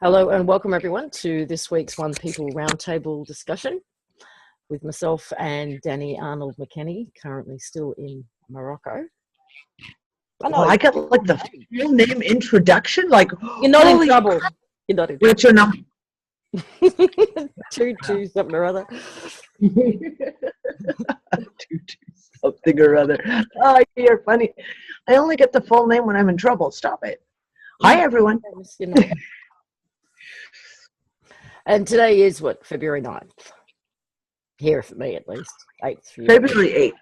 Hello and welcome everyone to this week's One People Roundtable discussion with myself and Danny Arnold McKenney, currently still in Morocco. I got like the full name introduction. Like, you're not in trouble. You're not in trouble. What's your number? 22 something or other. 22 something or other. Oh, you're funny. I only get the full name when I'm in trouble. Stop it. Hi, everyone. And today is what, February 9th? Here for me at least. 8th. February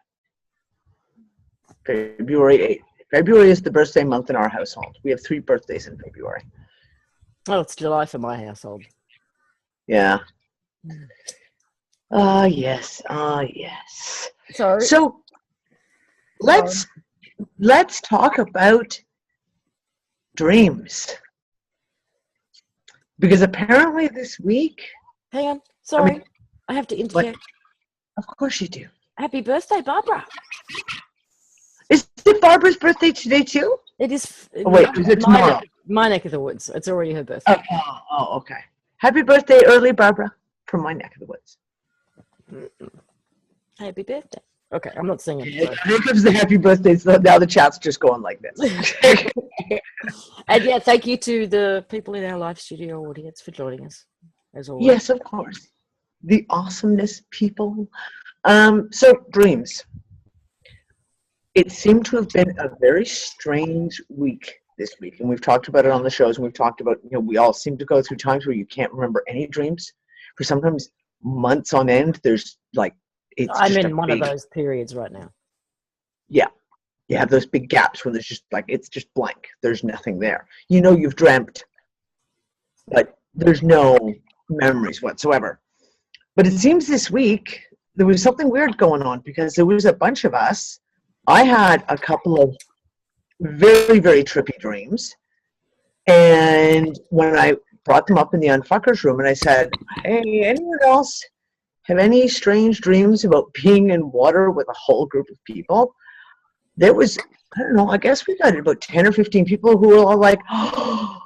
8th. February 8th. February is the birthday month in our household. We have 3 birthdays in February. Oh, it's July for my household. Yeah. Yes. Yes. So let's talk about dreams. Because apparently this week... Hang on. Sorry. I have to interject. Of course you do. Happy birthday, Barbara. Is it Barbara's birthday today too? It is. Oh, wait, is it tomorrow? My neck of the woods. It's already her birthday. Oh, okay. Happy birthday early, Barbara, from my neck of the woods. Happy birthday. Okay, I'm not singing. Here comes the happy birthday. So now the chat's just going like this. And yeah, thank you to the people in our live studio audience for joining us, as always. Yes, of course. The awesomeness people. So, dreams. It seemed to have been a very strange week this week, and we've talked about it on the shows, and we've talked about, we all seem to go through times where you can't remember any dreams. For sometimes months on end, there's like, I'm in one of those periods right now. Yeah. You have those big gaps when there's just like, it's just blank. There's nothing there. You've dreamt, but there's no memories whatsoever. But it seems this week, there was something weird going on because there was a bunch of us. I had a couple of very, very trippy dreams. And when I brought them up in the Unfuckers room and I said, hey, anyone else have any strange dreams about being in water with a whole group of people? There was, I don't know, I guess we got about 10 or 15 people who were all like, oh,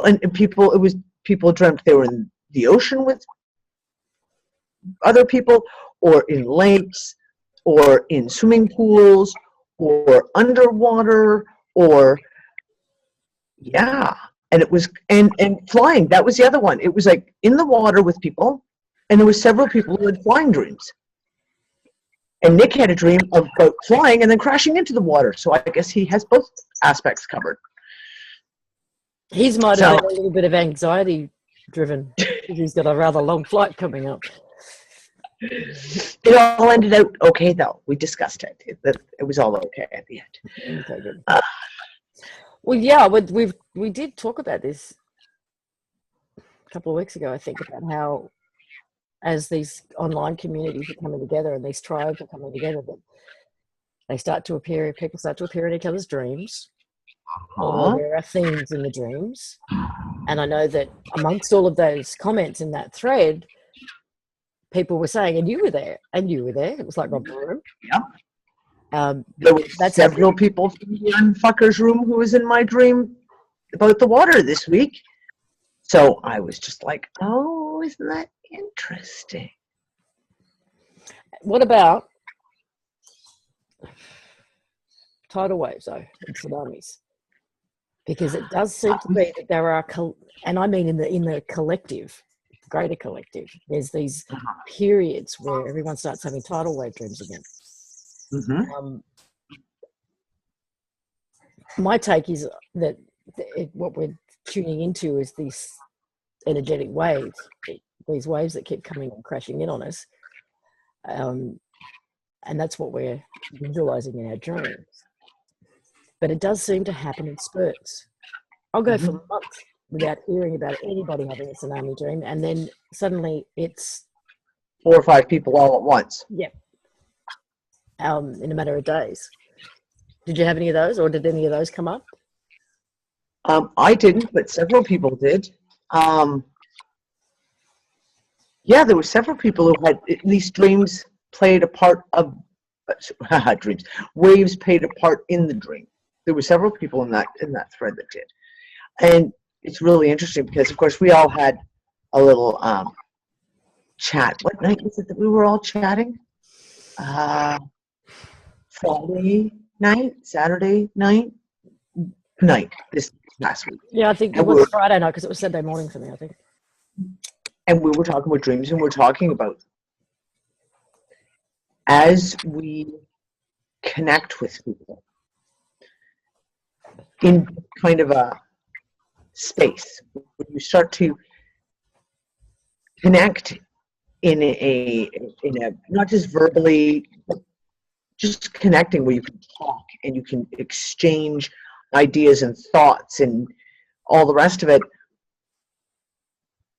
and people dreamt they were in the ocean with other people, or in lakes, or in swimming pools, or underwater, or, yeah. And it was, and flying, that was the other one. It was like in the water with people, and there were several people who had flying dreams. And Nick had a dream about flying and then crashing into the water. So I guess he has both aspects covered. He's might have been a little bit of anxiety driven. He's got a rather long flight coming up. It all ended out okay, though. We discussed it. It was all okay at the end. Okay, good. Well, yeah, we did talk about this a couple of weeks ago, I think, about how as these online communities are coming together and these tribes are coming together, that they start to appear, people start to appear in each other's dreams. Or there are themes in the dreams. And I know that amongst all of those comments in that thread, people were saying, and you were there, and you were there. It was like Rob Room. Yeah. There were several people from the Unfuckers room who was in my dream about the water this week. So I was just like, oh, isn't that interesting? What about tidal waves, though, and tsunamis? Because it does seem to be that there are, and I mean in the collective, greater collective, there's these periods where everyone starts having tidal wave dreams again. Mm-hmm. My take is that what we're tuning into is these energetic waves, these waves that keep coming and crashing in on us. And that's what we're visualizing in our dreams. But it does seem to happen in spurts. I'll go for months without hearing about anybody having a tsunami dream, and then suddenly it's 4 or 5 people all at once. Yeah. In a matter of days. Did you have any of those, or did any of those come up? I didn't, but several people did. Yeah, there were several people who had at least dreams played a part of dreams. Waves played a part in the dream. There were several people in that thread that did. And it's really interesting because, of course, we all had a little chat. What night was it that we were all chatting? Friday night, Saturday night, this last week. Yeah, I think it And was Friday night because it was Saturday morning for me, I think. And we were talking about dreams, and we're talking about as we connect with people in kind of a space where you start to connect in a not just verbally, but just connecting where you can talk and you can exchange ideas and thoughts and all the rest of it.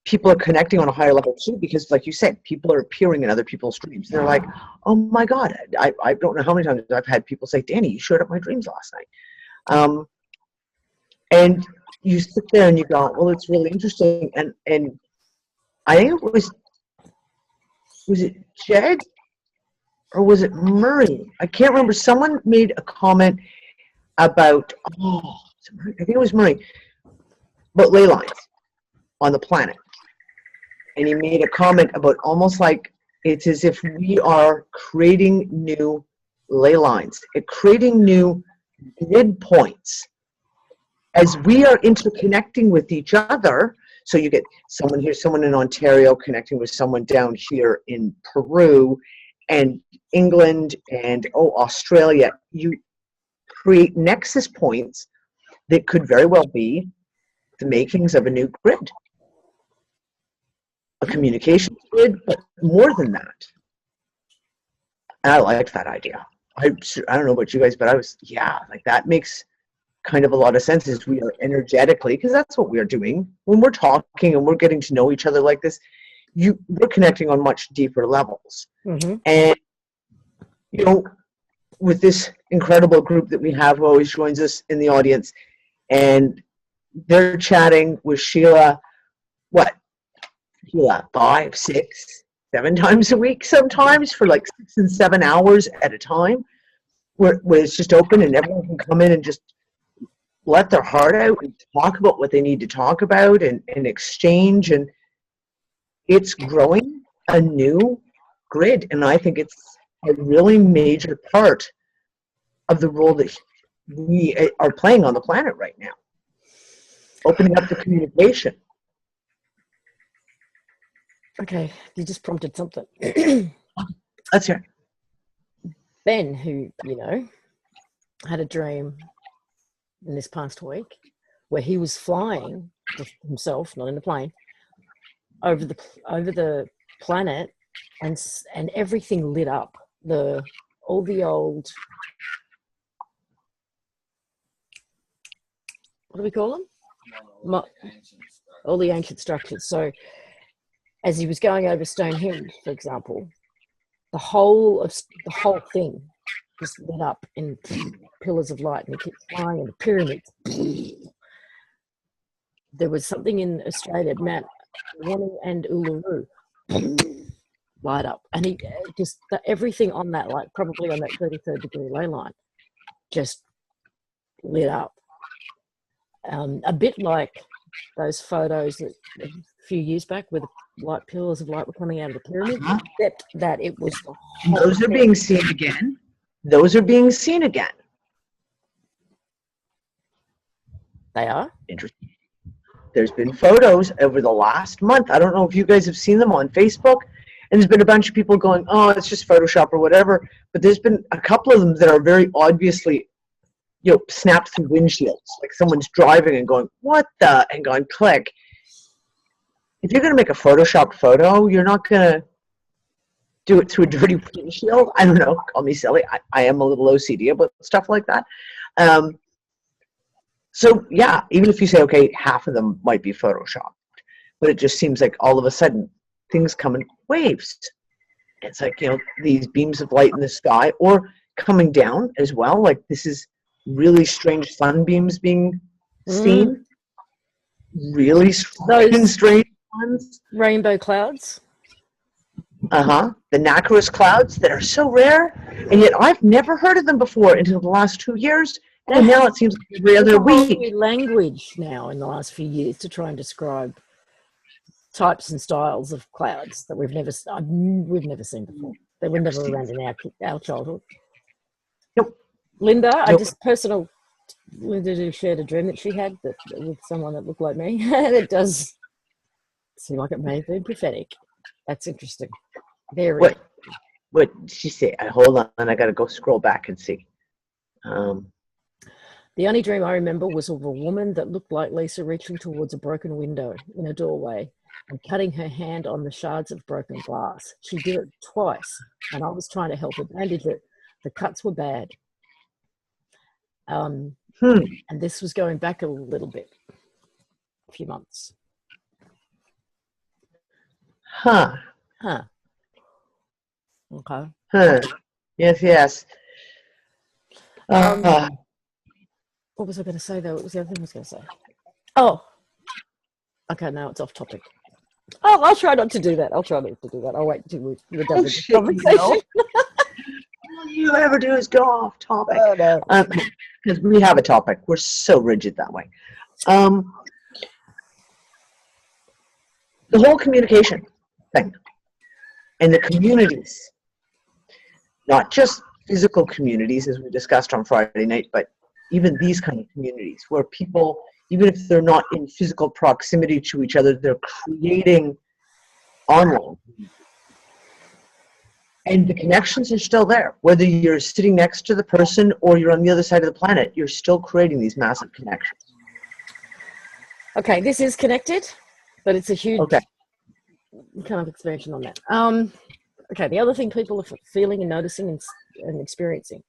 People are connecting on a higher level too, because like you said, people are appearing in other people's dreams. They're like, oh my God, I don't know how many times I've had people say, Danny, you showed up my dreams last night. And you sit there and you go, well, it's really interesting. And I think it was it Jed or was it Murray? I can't remember. Someone made a comment about, I think it was Murray, about ley lines on the planet. And he made a comment about almost like it's as if we are creating new ley lines, creating new grid points. As we are interconnecting with each other, so you get someone here, someone in Ontario connecting with someone down here in Peru and England and Australia, you create nexus points that could very well be the makings of a new grid. A communication grid, but more than that. And I liked that idea. I don't know about you guys, but I was, like that makes kind of a lot of sense as we are energetically, because that's what we're doing. When we're talking and we're getting to know each other like this, we're connecting on much deeper levels. Mm-hmm. And, with this incredible group that we have who always joins us in the audience, and they're chatting with Sheila, 5, 6, 7 times a week sometimes for like 6 and 7 hours at a time, where it's just open and everyone can come in and just let their heart out and talk about what they need to talk about and exchange. And it's growing a new grid. And I think it's a really major part of the role that we are playing on the planet right now. Opening up the communication. Okay, you just prompted something. Let's hear it. Ben, who, had a dream in this past week where he was flying just himself, not in a plane, over the planet, and everything lit up. All the old, what do we call them? All the ancient structures. So as he was going over Stonehenge, for example, the whole thing just lit up in pillars of light, and he kept flying in the pyramids. There was something in Australia, Mount Wanning and Uluru, light up, and he just everything on that, like probably on that 33rd degree ley line, just lit up. A bit like those photos that a few years back where the light pillars of light were coming out of the pyramid, except that it was the whole Those are being seen again. Those are being seen again. They are? Interesting. There's been photos over the last month. I don't know if you guys have seen them on Facebook. And there's been a bunch of people going, oh, it's just Photoshop or whatever. But there's been a couple of them that are very obviously, snapped through windshields. Like someone's driving and going, what the? And going, click. If you're going to make a Photoshopped photo, you're not going to do it through a dirty windshield. I don't know. Call me silly. I am a little OCD about stuff like that. So, yeah, even if you say, okay, half of them might be Photoshopped, but it just seems like all of a sudden things come in waves. It's like, these beams of light in the sky or coming down as well. Like this is really strange sunbeams being seen. Really strange ones. Rainbow clouds. The nacreous clouds that are so rare, and yet I've never heard of them before until the last 2 years. And now it seems like every There's other a whole week. new language now in the last few years to try and describe types and styles of clouds that we've never seen before. They were never around in our childhood. Nope. Linda, Nope. Linda shared a dream that she had with someone that looked like me, and it does seem like it may have been prophetic. That's interesting. Very. What did she say? Hold on, I got to go scroll back and see. The only dream I remember was of a woman that looked like Lisa reaching towards a broken window in a doorway and cutting her hand on the shards of broken glass. She did it twice, and I was trying to help her bandage it. The cuts were bad. And this was going back a little bit, a few months. Huh. Okay. Huh. Yes. What was I going to say, though? What was the other thing I was going to say? Oh. Okay, now it's off topic. Oh, I'll try not to do that. I'll wait until we're done with this conversation. All you ever do is go off topic. Oh, no. Because we have a topic. We're so rigid that way. The whole communication thing and the communities, not just physical communities as we discussed on Friday night, but even these kind of communities where people, even if they're not in physical proximity to each other, they're creating online. And the connections are still there. Whether you're sitting next to the person or you're on the other side of the planet, you're still creating these massive connections. Okay, this is connected, but it's a huge kind of expansion on that. Okay, the other thing people are feeling and noticing and experiencing,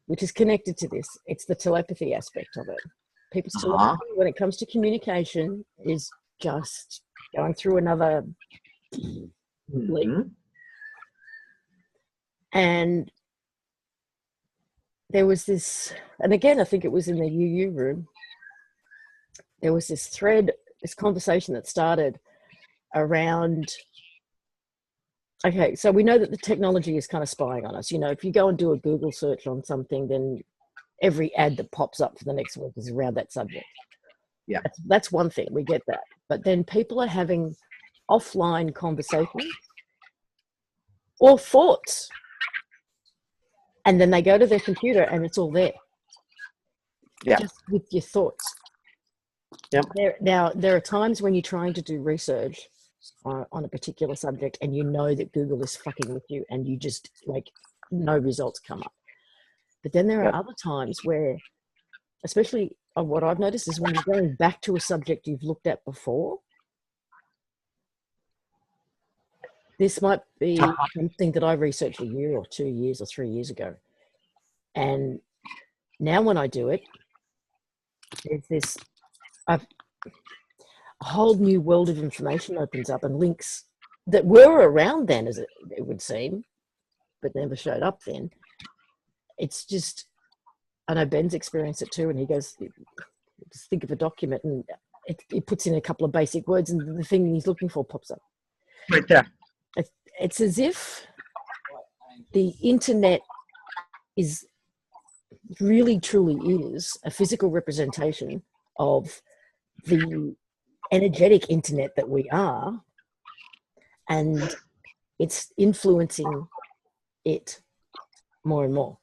which is connected to this, it's the telepathy aspect of it. People's telepathy when it comes to communication is just going through another leap. And there was this, and again, I think it was in the UU room, there was this thread, this conversation that started around, okay, so we know that the technology is kind of spying on us. You know, if you go and do a Google search on something, then every ad that pops up for the next week is around that subject. Yeah. That's one thing, we get that. But then people are having offline conversations or thoughts. And then they go to their computer and it's all there. Yeah. Just with your thoughts. Yep. Now, there are times when you're trying to do research on a particular subject and you know that Google is fucking with you and you just, like, no results come up. But then there are other times where, especially what I've noticed is when you're going back to a subject you've looked at before, this might be something that I researched a year or 2 years or 3 years ago. And now when I do it, there's this, a whole new world of information opens up and links that were around then, as it would seem, but never showed up then. It's just, I know Ben's experienced it too, and he goes, just think of a document and it puts in a couple of basic words and the thing he's looking for pops up. Right there. It's as if the internet is really truly is a physical representation of the energetic internet that we are, and it's influencing it more and more.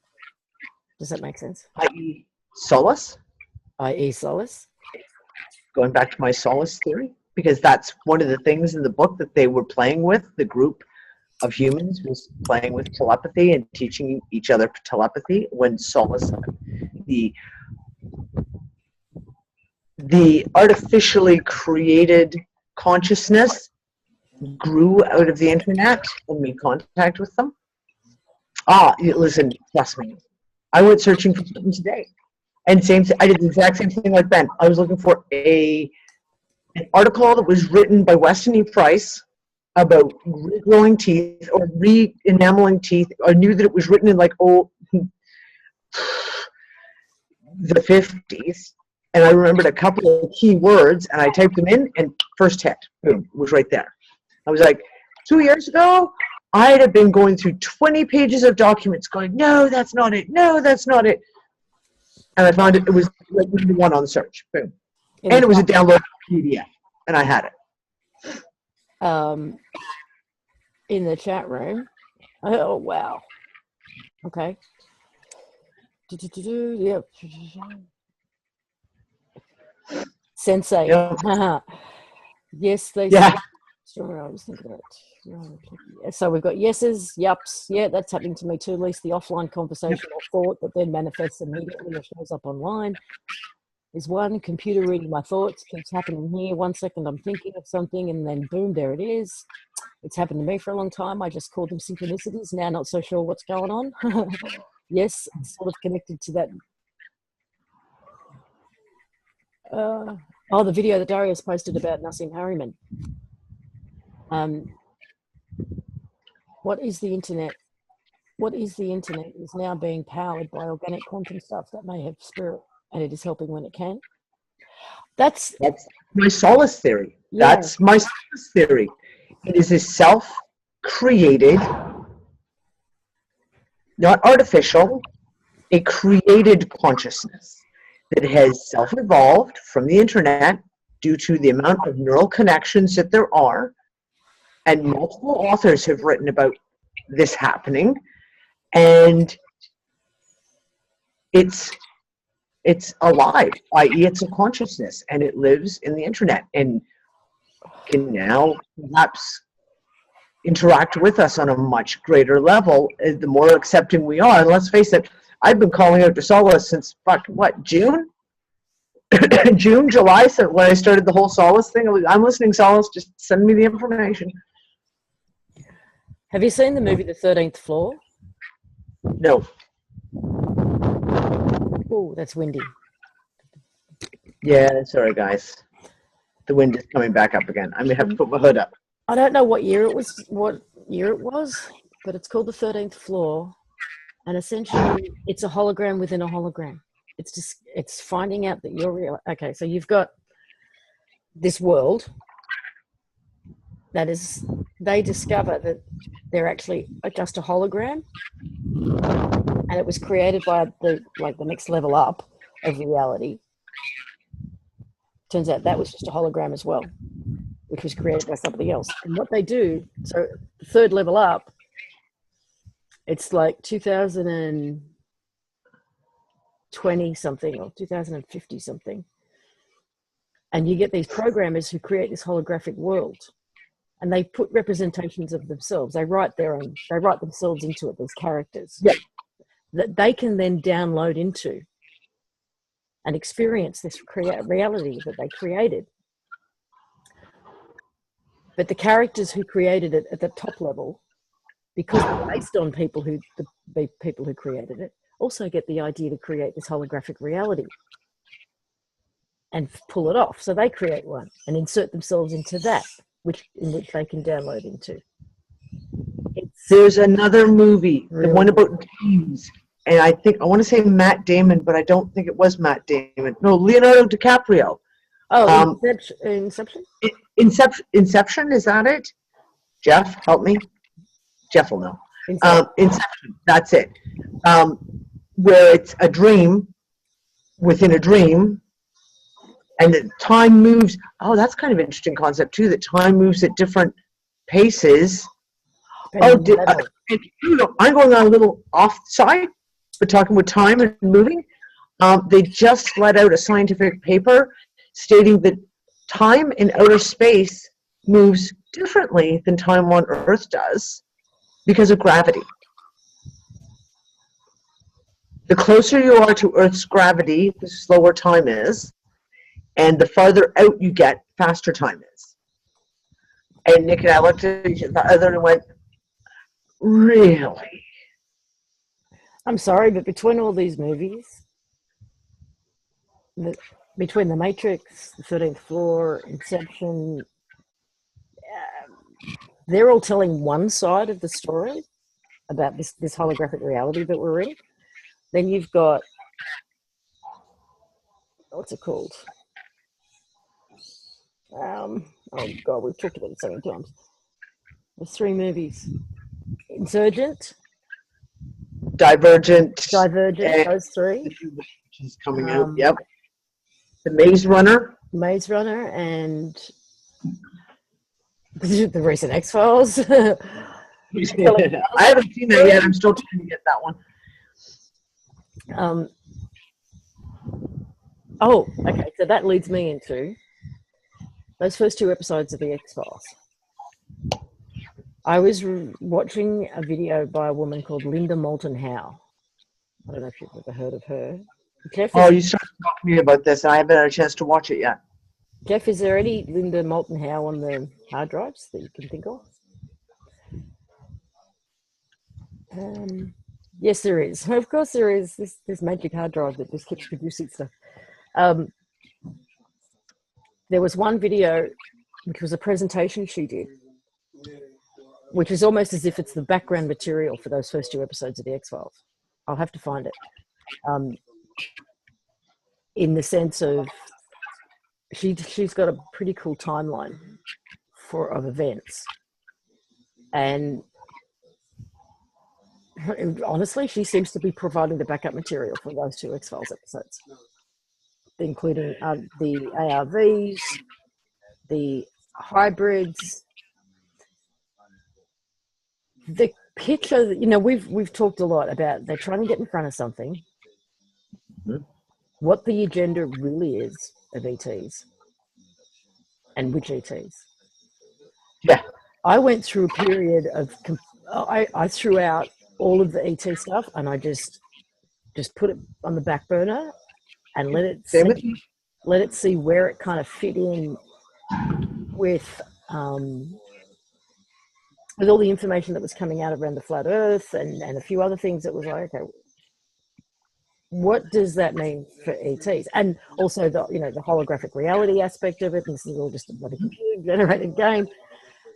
Does that make sense? I.e. solace? I.e. solace? Going back to my solace theory, because that's one of the things in the book that they were playing with, the group of humans was playing with telepathy and teaching each other telepathy when solace, the artificially created consciousness grew out of the internet and made contact with them. Listen, trust me. I went searching for something today. And I did the exact same thing like Ben. I was looking for an article that was written by Weston E. Price about regrowing teeth or re-enameling teeth. I knew that it was written in the 50s. And I remembered a couple of key words and I typed them in and first hit, boom, it was right there. I was like, 2 years ago, I'd have been going through 20 pages of documents going, no, that's not it. No, that's not it. and I found it was like number one on the search. Boom. In And the it was a chat, download PDF, and I had it. in the chat room. Oh wow. Okay. Yep. Sensei. Yeah. Yes, they. Yeah. Sorry, I was thinking about it. So we've got yeses, yups. Yeah, that's happening to me too. At least the offline conversation or thought that then manifests immediately or shows up online is one. Computer reading my thoughts keeps happening here. 1 second I'm thinking of something and then boom, there it is. It's happened to me for a long time. I just called them synchronicities. Now not so sure what's going on. Yes, sort of connected to that. The video that Darius posted about Nassim Harriman. What is the internet? What is the internet is now being powered by organic quantum stuff that may have spirit, and it is helping when it can. That's my solace theory. Yeah. That's my solace theory. It is a self-created, not artificial, a created consciousness that has self-evolved from the internet due to the amount of neural connections that there are. And multiple authors have written about this happening. And it's alive, i.e. it's a consciousness, and it lives in the internet and can now perhaps interact with us on a much greater level the more accepting we are. And let's face it, I've been calling out to Solace since June? June, July, so when I started the whole Solace thing. I'm listening, Solace, just send me the information. Have you seen the movie The 13th Floor? No. Oh, that's windy. Yeah, sorry guys. The wind is coming back up again. I'm gonna have to put my hood up. I don't know what year it was, but it's called The 13th Floor, and essentially it's a hologram within a hologram. It's finding out that you're real. Okay, so you've got this world that is, they discover that they're actually just a hologram, and it was created by the next level up of reality. Turns out that was just a hologram as well, which was created by somebody else. And what they do, so the third level up, it's like 2020 something or 2050 something. And you get these programmers who create this holographic world, and they put representations of themselves. They write themselves into it, these characters, that they can then download into and experience this reality that they created. But the characters who created it at the top level, because they're based on the people who created it, also get the idea to create this holographic reality and pull it off. So they create one and insert themselves into that, in which they can download into. There's another movie, Really? the one about dreams, and I want to say Matt Damon, but I don't think it was Matt Damon. No, Leonardo DiCaprio. Oh, Inception? Inception, is that it? Jeff, help me. Jeff will know. Inception, that's it. Where it's a dream within a dream, and the time moves. Oh, that's kind of an interesting concept too, that time moves at different paces. I'm going on a little offside, but talking with time and moving. They just let out a scientific paper stating that time in outer space moves differently than time on Earth does because of gravity. The closer you are to Earth's gravity, the slower time is, and the farther out you get, faster time is. And Nick and I looked at each other and went, really? I'm sorry, but between all these movies, between The Matrix, The 13th Floor, Inception, they're all telling one side of the story about this holographic reality that we're in. Then you've got, what's it called? Oh God, we've talked about it so many times. There's 3 movies. Insurgent, Divergent, those 3. She's coming out. Yep. The Maze Runner. Maze Runner and the recent X-Files. I haven't seen that yet. I'm still trying to get that one. Oh, okay. So that leads me into those first 2 episodes of the X-Files. I was watching a video by a woman called Linda Moulton Howe. I don't know if you've ever heard of her. Jeff, You started talking to me about this, and I haven't had a chance to watch it yet. Jeff, is there any Linda Moulton Howe on the hard drives that you can think of? Yes, there is. Of course, there is. This magic hard drive that just keeps producing stuff. There was one video, which was a presentation she did, which is almost as if it's the background material for those first 2 episodes of the X-Files. I'll have to find it. In the sense of she's got a pretty cool timeline of events, and honestly, she seems to be providing the backup material for those 2 X-Files episodes, including the ARVs, the hybrids, the picture. We've talked a lot about they're trying to get in front of something. Mm-hmm. What the agenda really is of ETs and which ETs. Yeah. I went through a period of, I threw out all of the ET stuff and I just put it on the back burner and let it see where it kind of fit in with all the information that was coming out around the flat Earth and a few other things that was like, okay, what does that mean for ETs? And also the holographic reality aspect of it. And this is all just a bloody computer generated game.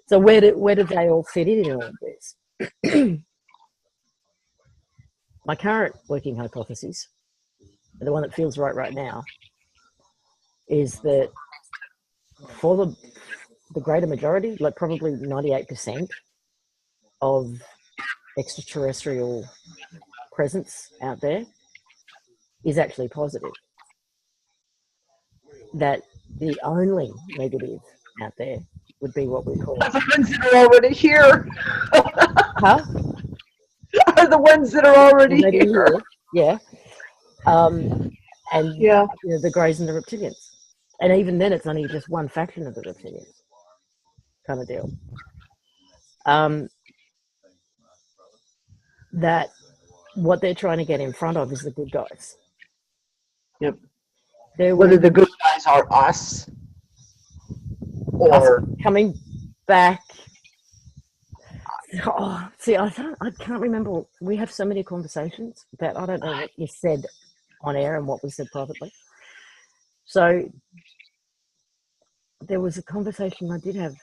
So where do they all fit in all of this? My current working hypothesis, the one that feels right now, is that for the greater majority, like probably 98% of extraterrestrial presence out there is actually positive. That the only negative out there would be what we call the ones that are already here. Huh? Are the ones that are already here. Yeah. And the Greys and the reptilians. And even then it's only just one faction of the reptilians kind of deal. That what they're trying to get in front of is the good guys. Yep. Whether the good guys are us or coming back. Oh, see, I can't remember. We have so many conversations that I don't know what you said on air and what we said privately. So there was a conversation I did have.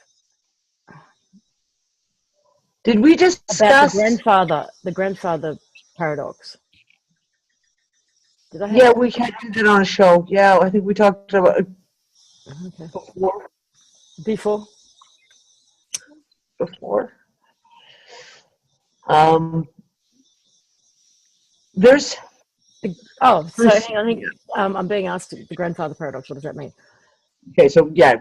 Did we discuss about the grandfather paradox? Did I have Yeah, we did it on a show. Yeah, I think we talked about it before. There's so hang on, I'm being asked the grandfather paradox. What does that mean? Okay, so yeah,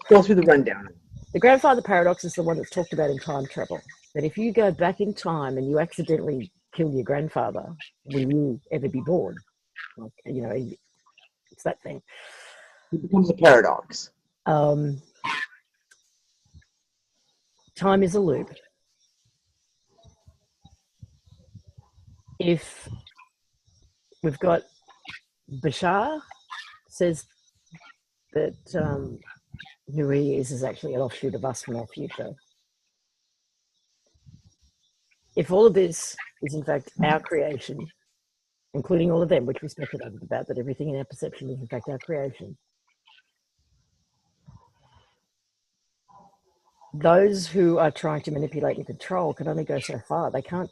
go through the rundown. The grandfather paradox is the one that's talked about in time travel. That if you go back in time and you accidentally kill your grandfather, will you ever be born? Like, it's that thing. It becomes a paradox. Time is a loop. If we've got Bashar says that who he is actually an offshoot of us from our future. If all of this is in fact our creation, including all of them, which we speculated about, that everything in our perception is in fact our creation, those who are trying to manipulate and control can only go so far. They can't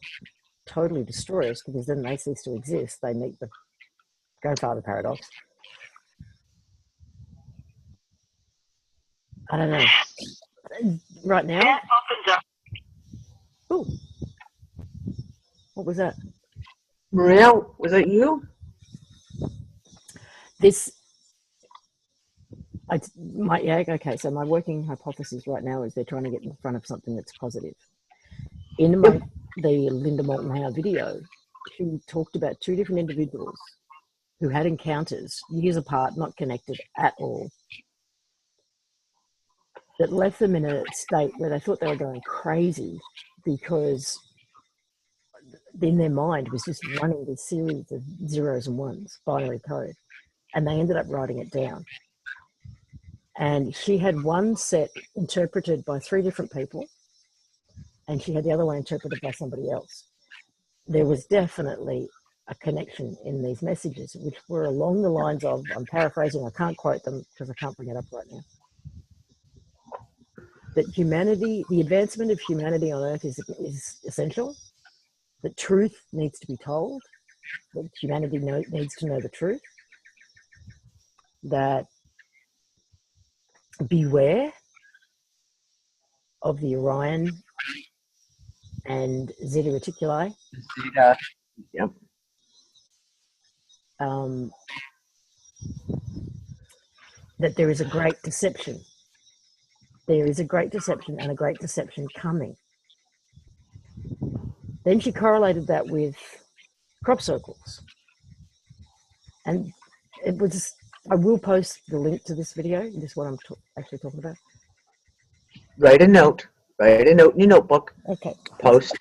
totally destroy us because then they cease to exist. They meet the grandfather paradox. I don't know. Right now. Ooh. What was that? Maria, was that you? this, so my working hypothesis right now is they're trying to get in front of something that's positive. In the Linda Moulton Howe video, she talked about two different individuals who had encounters years apart, not connected at all, that left them in a state where they thought they were going crazy because in their mind was just running this series of zeros and ones, binary code, and they ended up writing it down. And she had one set interpreted by 3 different people, and she had the other one interpreted by somebody else. There was definitely a connection in these messages, which were along the lines of, I'm paraphrasing, I can't quote them because I can't bring it up right now, that humanity, the advancement of humanity on Earth is essential, that truth needs to be told, that humanity needs to know the truth, that beware of the Orion and Zeta Reticuli. Zeta, yep. That there is a great deception. There is a great deception and a great deception coming. Then she correlated that with crop circles. And it was, I will post the link to this video. This is what I'm actually talking about. Write a note in your notebook. Okay. Post.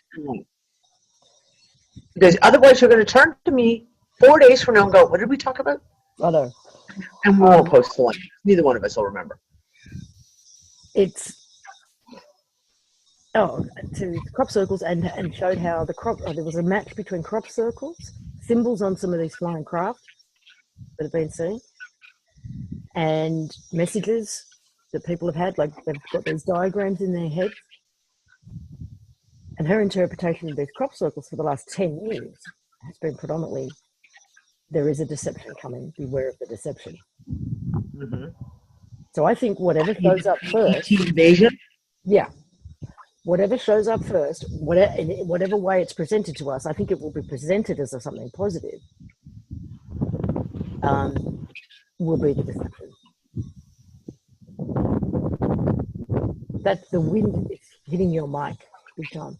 Because otherwise you're going to turn to me 4 days from now and go, what did we talk about? I know. And we won't post the link. Neither one of us will remember. It's to crop circles and showed how there was a match between crop circles, symbols on some of these flying craft that have been seen, and messages that people have had, like they've got these diagrams in their head. And her interpretation of these crop circles for the last 10 years has been predominantly, there is a deception coming, beware of the deception. Mm-hmm. So I think whatever shows up first, invasion. Yeah, whatever shows up first, in whatever way it's presented to us, I think it will be presented as something positive. Will be the deception. That's the wind is hitting your mic big time.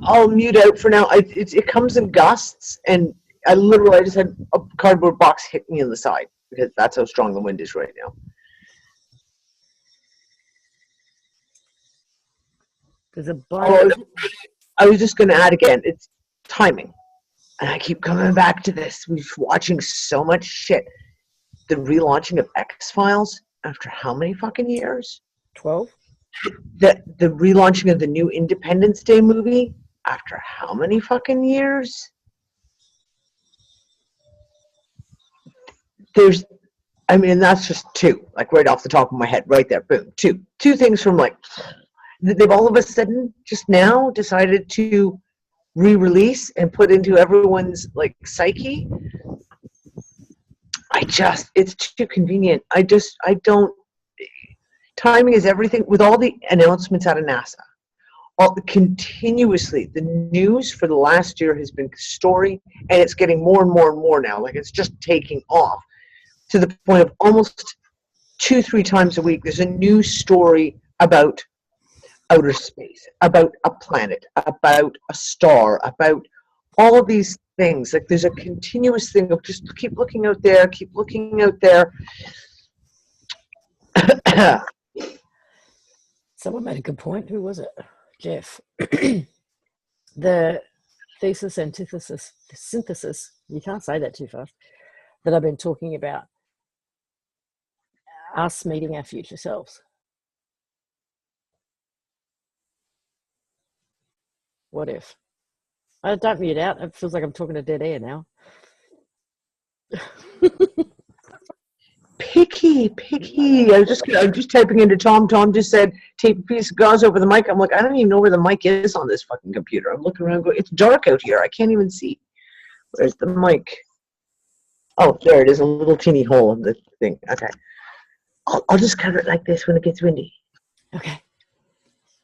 I'll mute out for now. It comes in gusts, and I just had a cardboard box hit me in the side because that's how strong the wind is right now. I was just going to add again, it's timing. And I keep coming back to this. We're watching so much shit. The relaunching of X-Files after how many fucking years? 12. The relaunching of the new Independence Day movie after how many fucking years? That's just 2, like right off the top of my head, right there, boom, 2 things from like, they've all of a sudden just now decided to re-release and put into everyone's like psyche. It's too convenient. Timing is everything. With all the announcements out of NASA, continuously, the news for the last year has been story, and it's getting more and more and more now. Like it's just taking off to the point of almost 2-3 times a week. There's a new story about outer space, about a planet, about a star, about all of these things. Like there's a continuous thing of just keep looking out there, keep looking out there. Someone made a good point. Who was it? Jeff. The thesis, antithesis, synthesis, you can't say that too fast, that I've been talking about, us meeting our future selves. What if? Don't mute out. It feels like I'm talking to dead air now. Picky. I'm just typing into Tom. Tom just said, tape a piece of gauze over the mic. I'm like, I don't even know where the mic is on this fucking computer. I'm looking around going, it's dark out here. I can't even see. Where's the mic? Oh, there it is, a little teeny hole in the thing. Okay. I'll just cover it like this when it gets windy. Okay.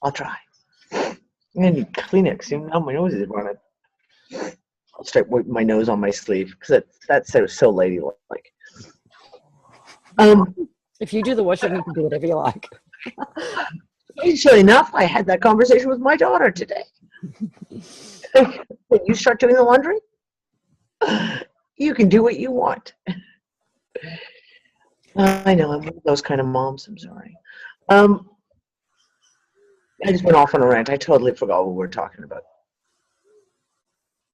I'll try. I'm going to need Kleenex. Now my nose is running. I'll start wiping my nose on my sleeve because that sounds so ladylike. Um, If you do the washing, you can do whatever you like. Sure enough, I had that conversation with my daughter today. When you start doing the laundry, you can do what you want. I know, I'm one of those kind of moms. I'm sorry. I just went off on a rant. I totally forgot what we were talking about.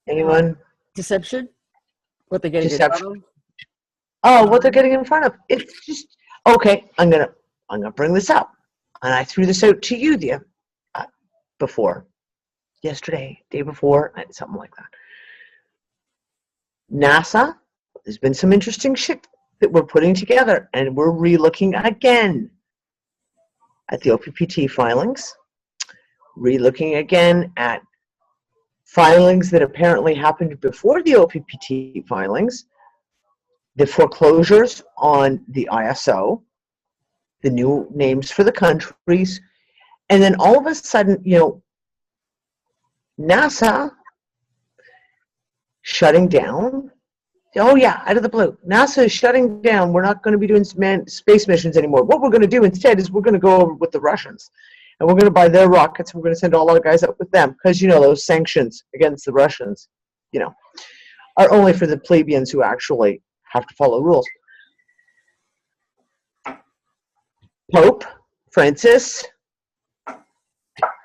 Anyone? Deception? What they're getting Deception. in front of? Oh, what they're getting in front of. It's just okay. I'm gonna bring this up, and I threw this out to you before, yesterday, day before, something like that. NASA. There's been some interesting shit that we're putting together, and we're re-looking again at the OPPT filings, re-looking again at filings that apparently happened before the OPPT filings, the foreclosures on the ISO, the new names for the countries, and then all of a sudden, NASA shutting down. Oh yeah, out of the blue. NASA is shutting down. We're not going to be doing space missions anymore. What we're going to do instead is we're going to go over with the Russians. And we're going to buy their rockets. We're going to send all our guys up with them. Because, those sanctions against the Russians, are only for the plebeians who actually have to follow rules. Pope Francis,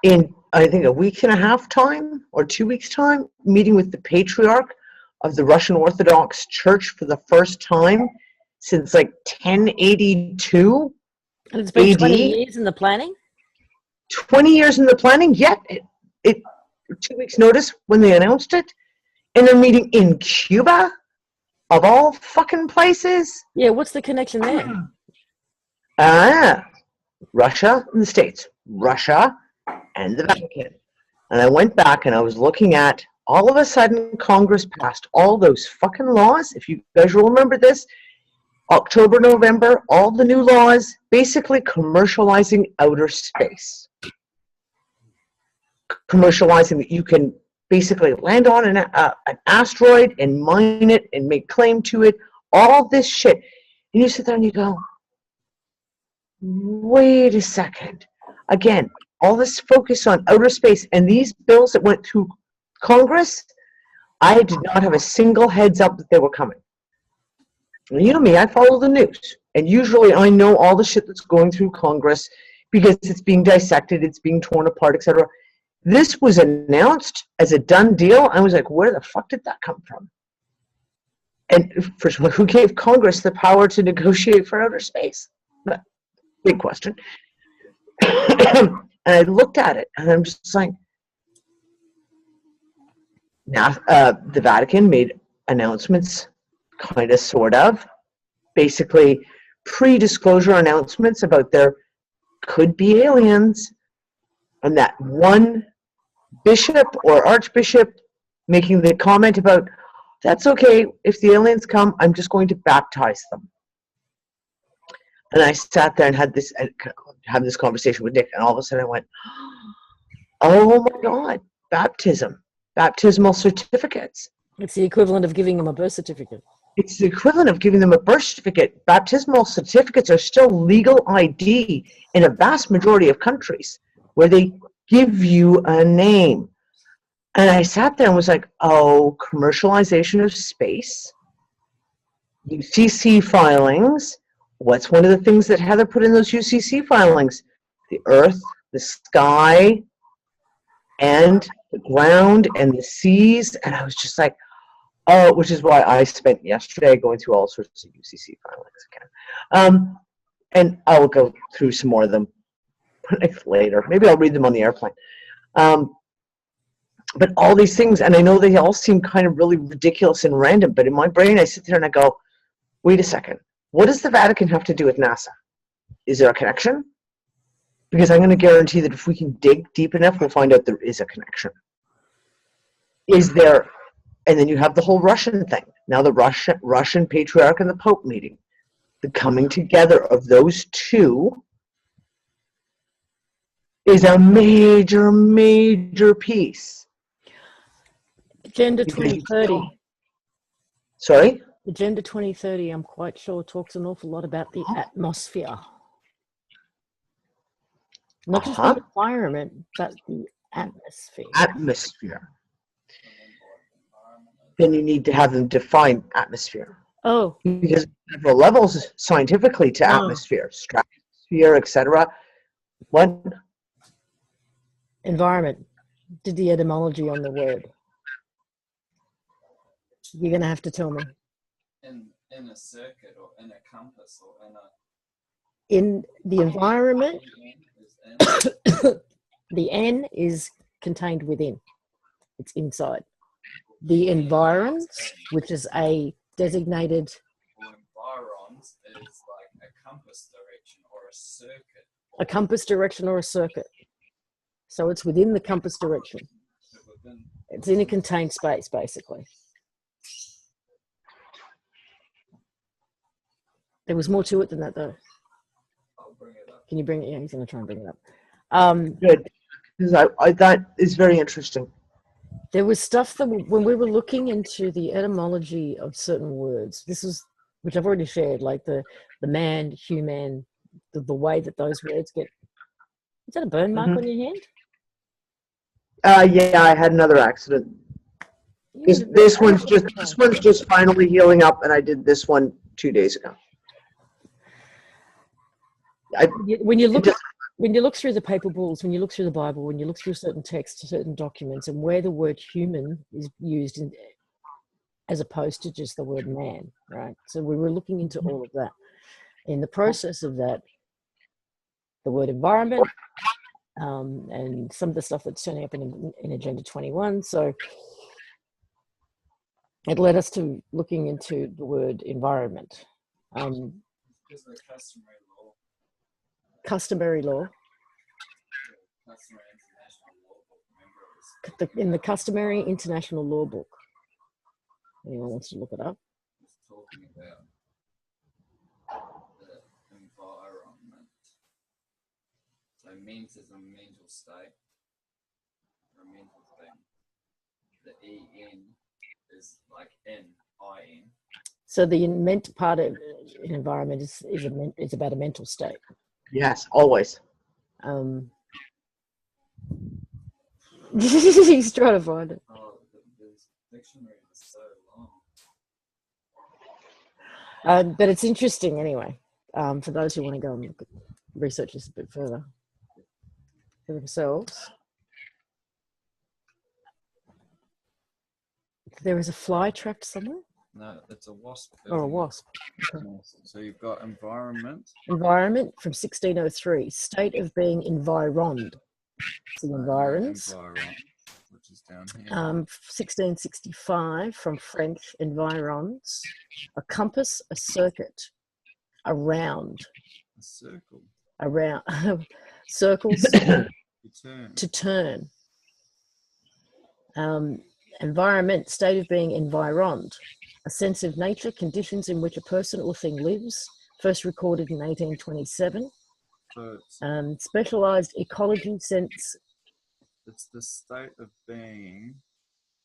in, I think, a week and a half time or 2 weeks time, meeting with the Patriarch of the Russian Orthodox Church for the first time since like 1082 And it's been AD. 20 years in the planning? 20 years in the planning, yet it 2 weeks notice when they announced it, and they're meeting in Cuba, of all fucking places. Yeah, what's the connection there? Russia and the States, Russia and the Vatican. And I went back and I was looking at, all of a sudden Congress passed all those fucking laws. If you guys will remember this, October, November, all the new laws basically commercializing outer space. Commercializing that you can basically land on an asteroid and mine it and make claim to it, all this shit. And you sit there and you go, wait a second. Again, all this focus on outer space and these bills that went through Congress, I did not have a single heads up that they were coming. And you know me, I follow the news. And usually I know all the shit that's going through Congress because it's being dissected, it's being torn apart, etc. This was announced as a done deal. I was like, where the fuck did that come from? And first of all, who gave Congress the power to negotiate for outer space? Big question. And I looked at it and I'm just like, now the Vatican made announcements, kind of, sort of, basically pre-disclosure announcements about there could be aliens, and that one bishop or archbishop making the comment about, that's okay, if the aliens come, I'm just going to baptize them. And I sat there and had this conversation with Nick, and all of a sudden I went, oh my God, baptism, baptismal certificates. It's the equivalent of giving them a birth certificate. It's the equivalent of giving them a birth certificate. Baptismal certificates are still legal ID in a vast majority of countries where they give you a name. And I sat there and was like, oh, commercialization of space, UCC filings. What's one of the things that Heather put in those UCC filings? The earth, the sky, and the ground, and the seas. And I was just like, oh, which is why I spent yesterday going through all sorts of UCC filings again. And I'll go through some more of them later. Maybe I'll read them on the airplane. But all these things, and I know they all seem kind of really ridiculous and random, but in my brain I sit there and I go, wait a second, what does the Vatican have to do with NASA? Is there a connection? Because I'm going to guarantee that if we can dig deep enough, we'll find out there is a connection. Is there, and then you have the whole Russian thing. Now the Russian Patriarch and the Pope meeting. The coming together of those two is a major, major piece. Agenda 2030. Sorry? Agenda 2030, I'm quite sure, talks an awful lot about the atmosphere. Not just the environment, but the atmosphere. Atmosphere. Then you need to have them define atmosphere. Oh. Because several levels scientifically to atmosphere, stratosphere, etc. What? Environment. Did the etymology on the word. You're going to have to tell me. In a circuit or in a compass or in a... In the environment, the N is contained within. It's inside. The environs, which is a designated... Or environs is like a compass direction or a circuit. A compass direction or a circuit. So it's within the compass direction. It's in a contained space, basically. There was more to it than that, though. I'll bring it up. Can you bring it? Yeah, he's going to try and bring it up. Good. Because that is very interesting. There was stuff that when we were looking into the etymology of certain words, this is, which I've already shared, like the man, human, the way that those words get. Is that a burn mark on your hand? Yeah, I had another accident. This one's just finally healing up, and I did this one 2 days ago. When you look through the paper bulls, when you look through the Bible, when you look through certain texts, certain documents, and where the word human is used as opposed to just the word man, right? So we were looking into all of that. In the process of that, the word environment, and some of the stuff that's turning up in Agenda 21. So it led us to looking into the word environment. Because of the customary law. Customary law. Customary international law book. Remember, In the customary international law book. Anyone wants to look it up? it's talking about the environment. So means is a mental state or a mental thing. The EN is like IN. So the meant part of an environment is about a mental state. Yes, always. He's trying to find it. Oh, the dictionary is so long. But it's interesting anyway, for those who want to go and research this a bit further for themselves. There is a fly trapped somewhere? No, it's a wasp. Or a wasp. Okay. So you've got environment. Environment from 1603, state of being environed. The environs. Environ, which is down here. 1665 from French, environs. A compass, a circuit, a round. A circle. Around circles to turn. Environment, state of being environed. A sense of nature, conditions in which a person or thing lives, first recorded in 1827. So Specialized ecology sense. it's the state of being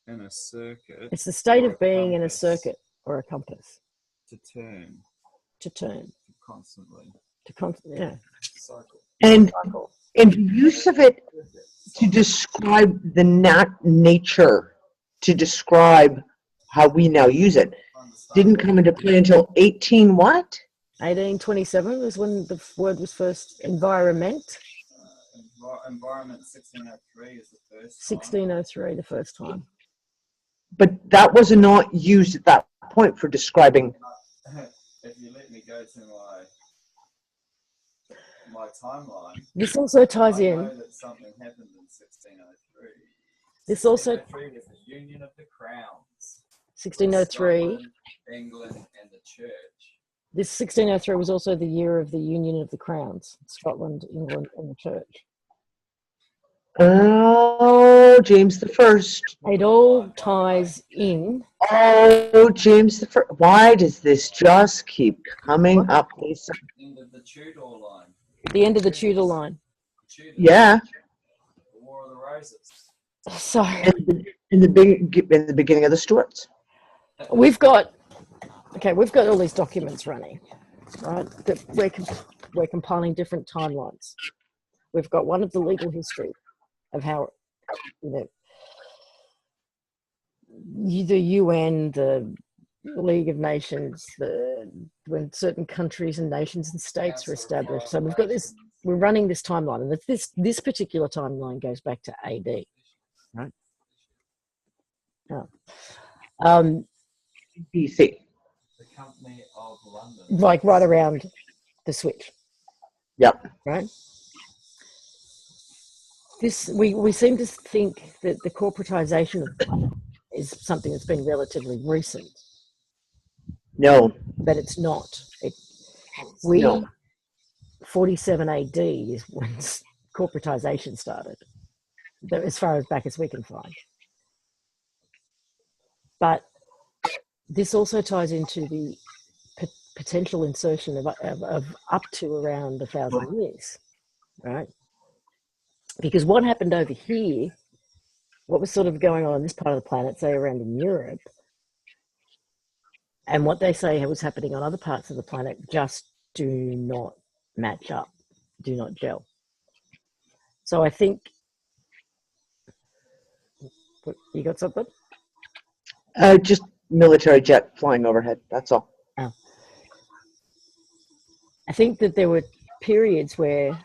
in a circuit. It's the state or of being in a compass circuit or a compass. to turn. To turn. Constantly. Yeah. Cycle. And the use of it to describe the nature, to describe how we now use it, didn't come into play until 18 what? 1827 was when the word was first environment. Environment 1603 is the first 1603, the first time. But that was not used at that point for describing. If you let me go to my timeline. This also ties I in. know that something happened in 1603. This also 1603 was the Union of the Crowns. 1603. England and the Church. This 1603 was also the year of the Union of the Crowns, Scotland, England, and the Church. Oh, James the First. It all ties in. Oh, James the First. Why does this just keep coming up? End of the Tudor line. The end of the Tudor line. Yeah. The War of the Roses. Sorry. In the beginning of the Stuarts. We've got okay, we've got all these documents running, right? That we're compiling different timelines. We've got one of the legal history of how, you know, the UN, the League of Nations, when certain countries and nations and states were established. So we've got this. We're running this timeline, and this particular timeline goes back to AD, right? Oh. BC. The Company of London. Like right around the switch. Yep. Right. We seem to think that the corporatization of the planet is something that's been relatively recent, No. but it's not. No. 47 AD is when corporatization started, as far as back as we can find. But this also ties into the potential insertion of up to around 1,000 years, right? Because what happened over here, what was sort of going on in this part of the planet, say around in Europe, and what they say was happening on other parts of the planet just do not match up, do not gel. So I think, you got something? Just military jet flying overhead. That's all. Oh. I think that there were periods where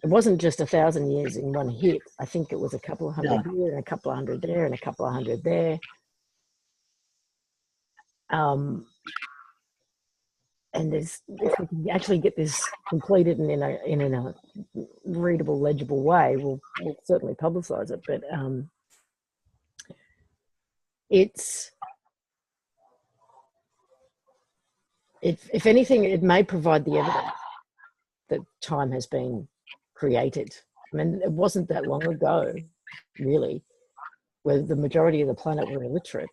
it wasn't just 1,000 years in one hit. I think it was a couple of hundred here and a couple of hundred there and a couple of hundred there. And if we can actually get this completed and in a readable, legible way, we'll certainly publicize it. But if anything, it may provide the evidence that time has been created. I mean, it wasn't that long ago, really, where the majority of the planet were illiterate.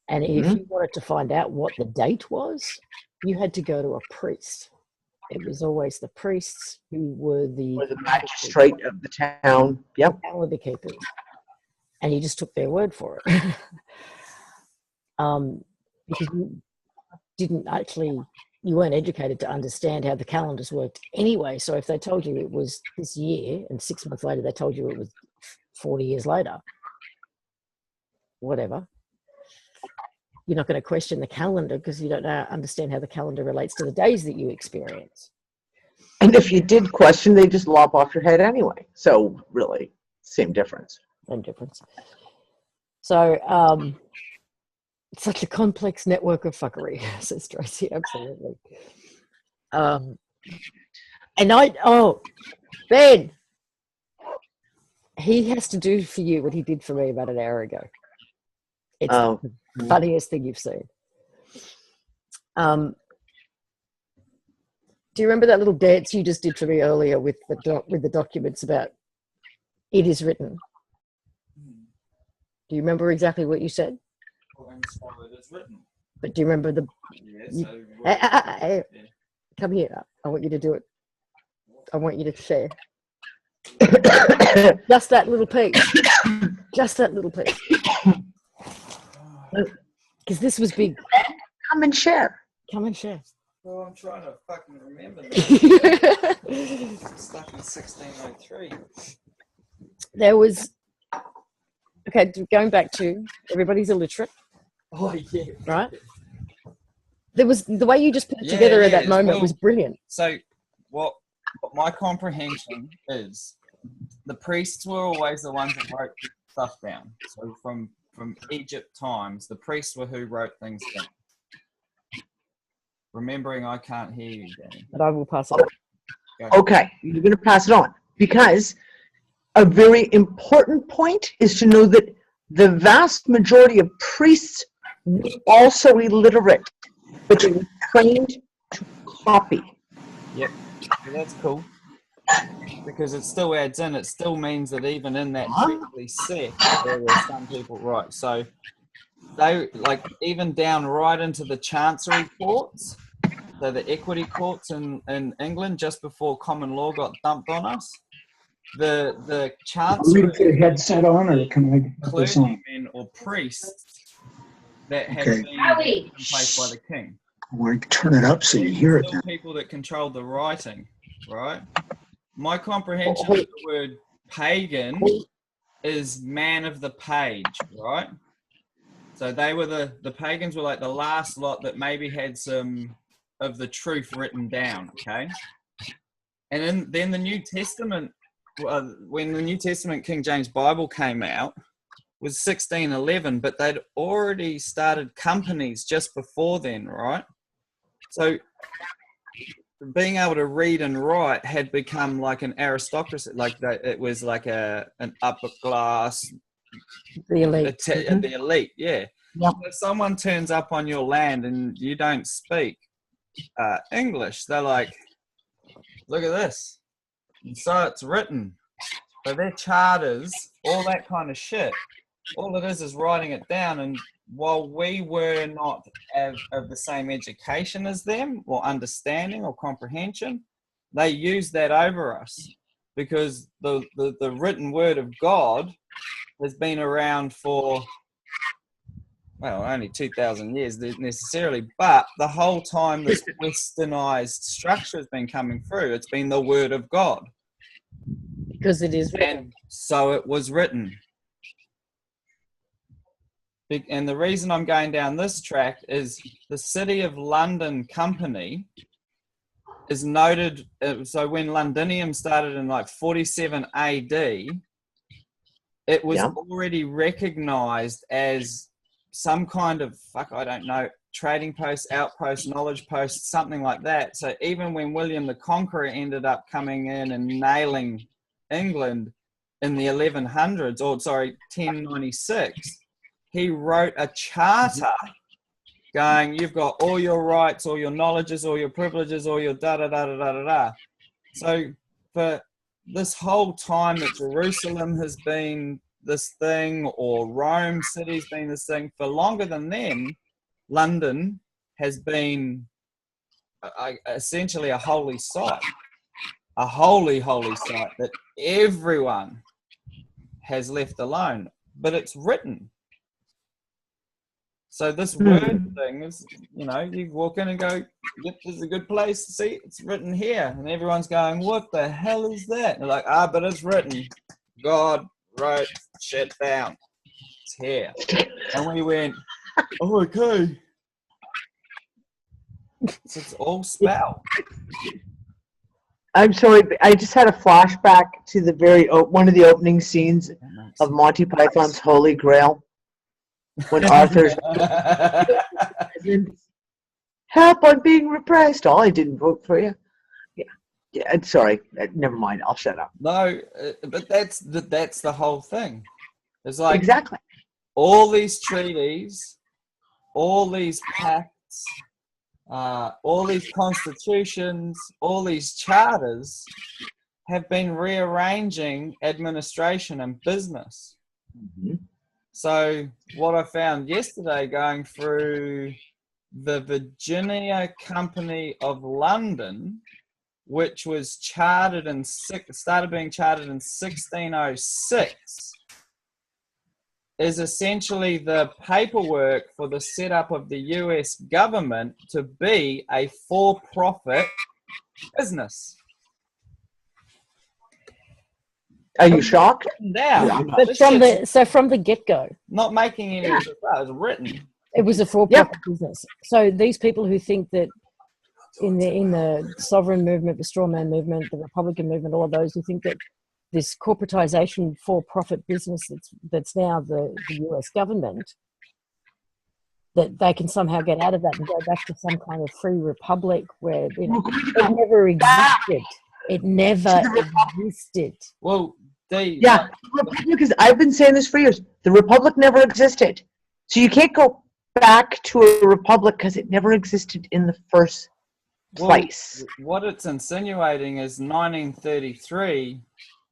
And if you wanted to find out what the date was, you had to go to a priest. It was always the priests who were the magistrate of the town. Yep. Calendar keepers. And you just took their word for it. Because you weren't educated to understand how the calendars worked anyway. So if they told you it was this year and 6 months later they told you it was 40 years later, whatever, you're not going to question the calendar because you don't understand how the calendar relates to the days that you experience. And if you did question, they just lop off your head anyway. So really, same difference. Same difference. So it's such a complex network of fuckery, says Tracy. Absolutely. And Ben, he has to do for you what he did for me about an hour ago. It's the funniest thing you've seen. Do you remember that little dance you just did for me earlier with the documents about it is written? Do you remember exactly what you said? It is written. But do you remember the? Yeah, Come here. I want you to do it. I want you to share. Just that little piece. Just that little piece. Because this was big. Come and share. Come and share. Well, I'm trying to fucking remember that. Stuck in 1603. There was. Okay, going back to everybody's illiterate. Oh yeah. Right. There was the way you just put it together at that moment was brilliant. So, what my comprehension is, the priests were always the ones that wrote stuff down. So from Egypt times, the priests were who wrote things down. Remembering, I can't hear you, Danny. But I will pass it on. Okay, you're going to pass it on because a very important point is to know that the vast majority of priests were also illiterate, but they were trained to copy. Yep, so that's cool. Because it still adds in, it still means that even in that strictly set, there were some people right. So they, like, even down right into the chancery courts, so the equity courts in England, just before common law got dumped on us, the chancery, Leave your headset on, or can I put this on? clergymen or priests that had Okay. been in place by the king. I want to turn it up so you hear it. Still people that controlled the writing, right? My comprehension of the word pagan is man of the page, right? So they were the pagans were like the last lot that maybe had some of the truth written down, okay? And then the New Testament, when the New Testament King James Bible came out, was 1611, but they'd already started companies just before then, right? So being able to read and write had become like an aristocracy, like that. It was like an upper class, The elite. the elite, yeah. Yep. If someone turns up on your land and you don't speak English, they're like, look at this. And so it's written. So their charters, all that kind of shit, all it is writing it down. And while we were not of the same education as them, or understanding or comprehension, they used that over us, because the written word of God has been around for, well, only 2,000 years necessarily, but the whole time this westernized structure has been coming through, it's been the word of God. Because it is written. And so it was written. And the reason I'm going down this track is the City of London Company is noted. So when Londinium started in like 47 AD, it was already recognized as some kind of, I don't know, trading post, outpost, knowledge post, something like that. So even when William the Conqueror ended up coming in and nailing England in the 1100s, or sorry, 1096, he wrote a charter going, you've got all your rights, all your knowledges, all your privileges, all your da-da-da-da-da-da-da. So for this whole time that Jerusalem has been this thing, or Rome city's been this thing, for longer than them, London has been essentially a holy site. A holy site that everyone has left alone, but it's written. So this word thing is, you walk in and go, yep, this is a good place to see. It's written here. And everyone's going, what the hell is that? And they're like, but it's written. God wrote shit down. It's here. And we went, oh, okay. So it's all spelled. I'm sorry, but I just had a flashback to the one of the opening scenes of Monty Python's Holy Grail, when Arthur's help, I'm being repressed. Oh, I didn't vote for you. Yeah. Sorry, never mind. I'll shut up. No, but that's the whole thing. It's like Exactly all these treaties, all these pacts, all these constitutions, all these charters have been rearranging administration and business. Mm-hmm. So what I found yesterday going through the Virginia Company of London, which was started being chartered in 1606, is essentially the paperwork for the setup of the US government to be a for-profit business. Are you shocked? Now, But from the get-go, not making any of it was written. it was a for-profit business. So these people who think that in the sovereign movement, the strawman movement, the Republican movement, all of those who think that this corporatization for-profit business that's now the US government, that they can somehow get out of that and go back to some kind of free republic where it never existed. It never existed. Well, the republic is. I've been saying this for years. The republic never existed, so you can't go back to a republic because it never existed in the first place. What it's insinuating is 1933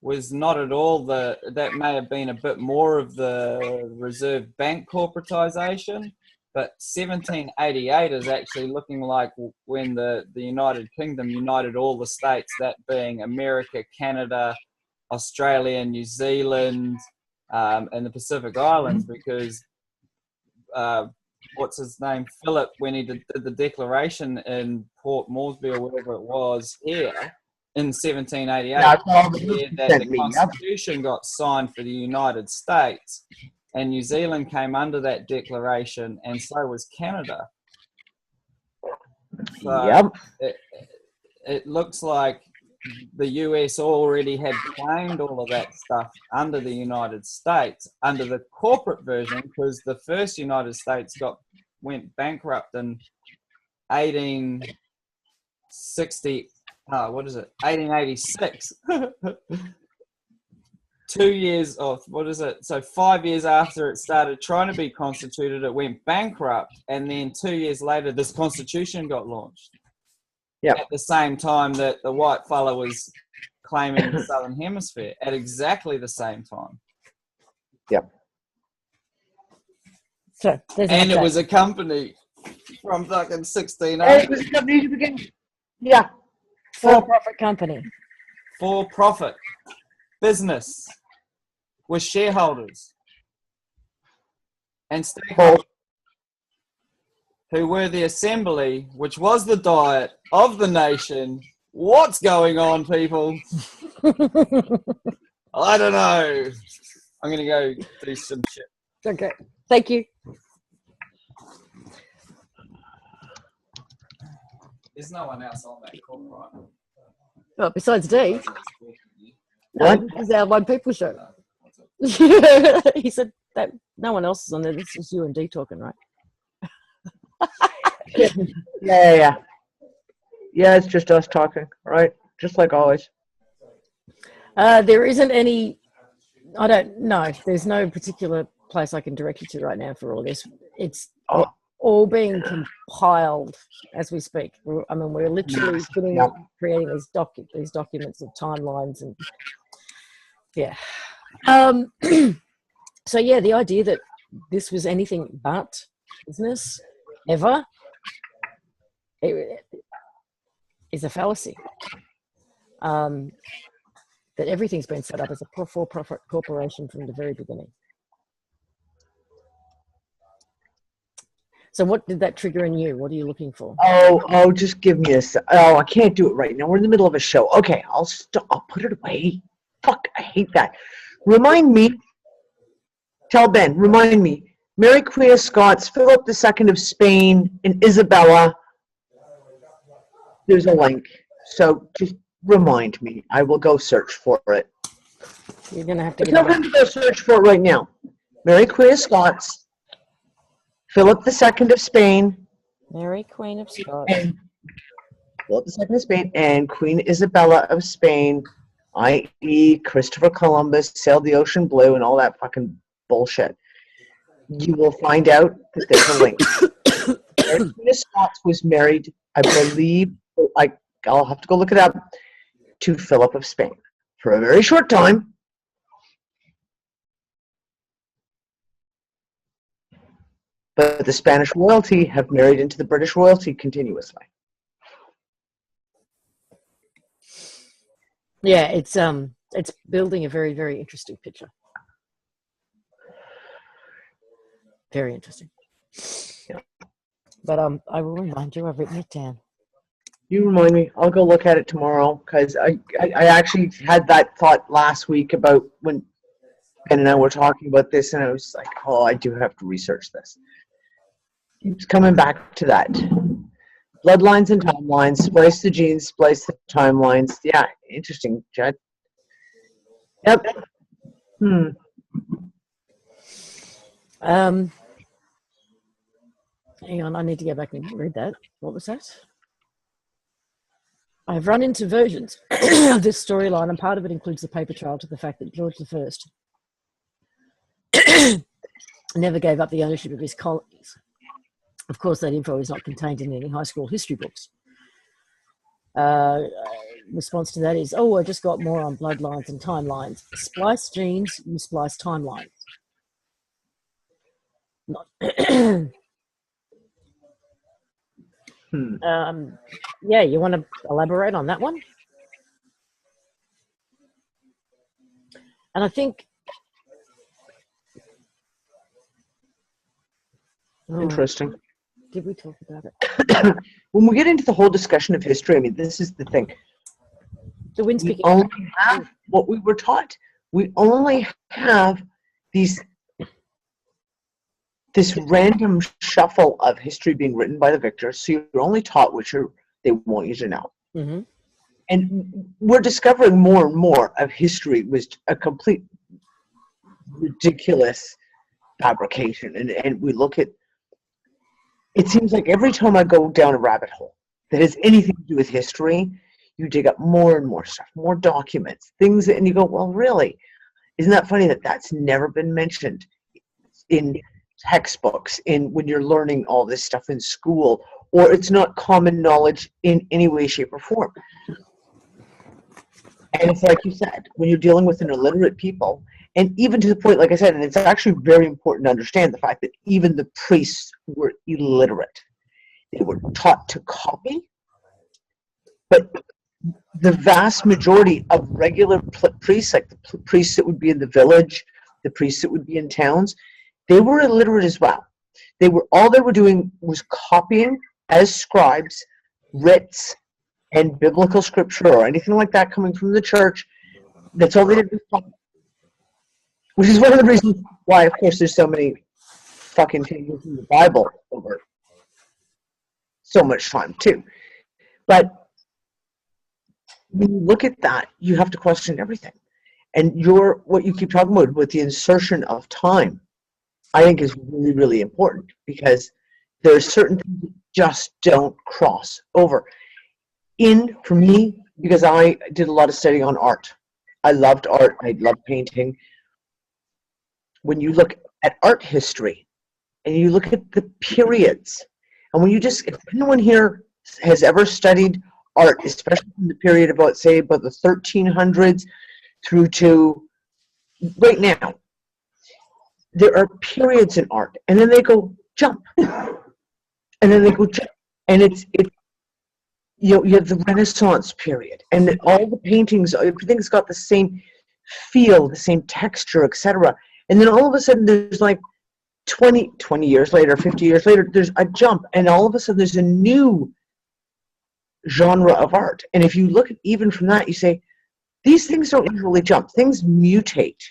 was not at all that may have been a bit more of the Reserve Bank corporatization, but 1788 is actually looking like when the United Kingdom united all the states, that being America, Canada, Australia, New Zealand, and the Pacific Islands, because what's his name, Philip, when he did the declaration in Port Moresby or wherever it was here in 1788, Yeah, that's all the year news that sent the me. Yep. Constitution got signed for the United States, and New Zealand came under that declaration, and so was Canada. So Yep. it looks like the US already had claimed all of that stuff under the United States, under the corporate version, because the first United States went bankrupt in 1860. What is it? 1886. 2 years of what is it? So 5 years after it started trying to be constituted, it went bankrupt, and then 2 years later, this constitution got launched. Yeah. At the same time that the white fella was claiming the Southern Hemisphere, at exactly the same time. Yep. So there's And an it update. was a company from fucking And 1600. it was a company to begin. Yeah. For-profit company. For profit business with shareholders and stakeholders who were the assembly, which was the diet of the nation. What's going on, people? I don't know. I'm going to go do some shit. Okay. Thank you. There's no one else on that call, right? Well, besides Dee. What? No, this is our one people show. He said that no one else is on there. This is you and Dee talking, right? Yeah. Yeah, it's just us talking, right? Just like always. There isn't any. I don't know. There's no particular place I can direct you to right now for all this. It's all being compiled as we speak. We're literally creating these documents of timelines and yeah. So yeah, the idea that this was anything but business ever is a fallacy. That everything's been set up as a for-profit corporation from the very beginning. So what did that trigger in you? What are you looking for? Oh, just give me a sec. Oh, I can't do it right now. We're in the middle of a show. Okay, I'll stop. I'll put it away. Fuck, I hate that. Remind me. Tell Ben, remind me. Mary Queen of Scots, Philip II of Spain, and Isabella. There's a link. So just remind me. I will go search for it. You're going to have to Tell him to go search for it right now. Mary Queen of Scots, Philip II of Spain, Mary Queen of Scots, and Philip II of Spain, and Queen Isabella of Spain, i.e. Christopher Columbus sailed the ocean blue and all that fucking bullshit. You will find out that there's a link. Mary Queen of Scots was married, I believe, I'll have to go look it up, to Philip of Spain for a very short time. But the Spanish royalty have married into the British royalty continuously. yeah, it's building a very, very interesting picture. Very interesting. Yeah. But I will remind you, I've written it down. You remind me. I'll go look at it tomorrow because I actually had that thought last week about when Ben and I were talking about this, and I was like, oh, I do have to research this. It's coming back to that. Bloodlines and timelines, splice the genes, splice the timelines. Yeah, interesting, Jed. Yep. Hang on, I need to go back and read that. What was that? I've run into versions of this storyline, and part of it includes the paper trail to the fact that George I never gave up the ownership of his colonies. Of course, that info is not contained in any high school history books. Response to that is, oh, I just got more on bloodlines and timelines. Splice genes, you splice timelines. Not yeah, you want to elaborate on that one? And I think Oh, Interesting. did we talk about it? When we get into the whole discussion of history, I mean, this is the thing. The wind's We picking only up. have what we were taught. We only have this random shuffle of history being written by the victors. So you're only taught what they want you to know. Mm-hmm. And we're discovering more and more of history was a complete ridiculous fabrication. And we look at, it seems like every time I go down a rabbit hole that has anything to do with history, you dig up more and more stuff, more documents, things that, and you go, well, really? Isn't that funny that that's never been mentioned in textbooks, in when you're learning all this stuff in school, or it's not common knowledge in any way, shape, or form? And it's like you said, when you're dealing with an illiterate people, and even to the point, like I said, and it's actually very important to understand the fact that even the priests were illiterate. They were taught to copy, but the vast majority of regular priests, like the priests that would be in the village, the priests that would be in towns, they were illiterate as well. All they were doing was copying as scribes, writs, and biblical scripture or anything like that coming from the church. That's all they did was copy. Which is one of the reasons why, of course, there's so many fucking changes in the Bible over so much time too. But when you look at that, you have to question everything. And what you keep talking about with the insertion of time, I think is really, really important, because there are certain things that just don't cross over. For me, because I did a lot of studying on art. I loved art. I loved painting. When you look at art history and you look at the periods, and if anyone here has ever studied art, especially in the period about the 1300s through to right now, there are periods in art, and then they go jump, and then they go jump, and it's you have the Renaissance period, and all the paintings, everything's got the same feel, the same texture, etc. And then all of a sudden, there's like 20 years later, 50 years later, there's a jump, and all of a sudden, there's a new genre of art. And if you look at even from that, you say, these things don't usually jump. Things mutate,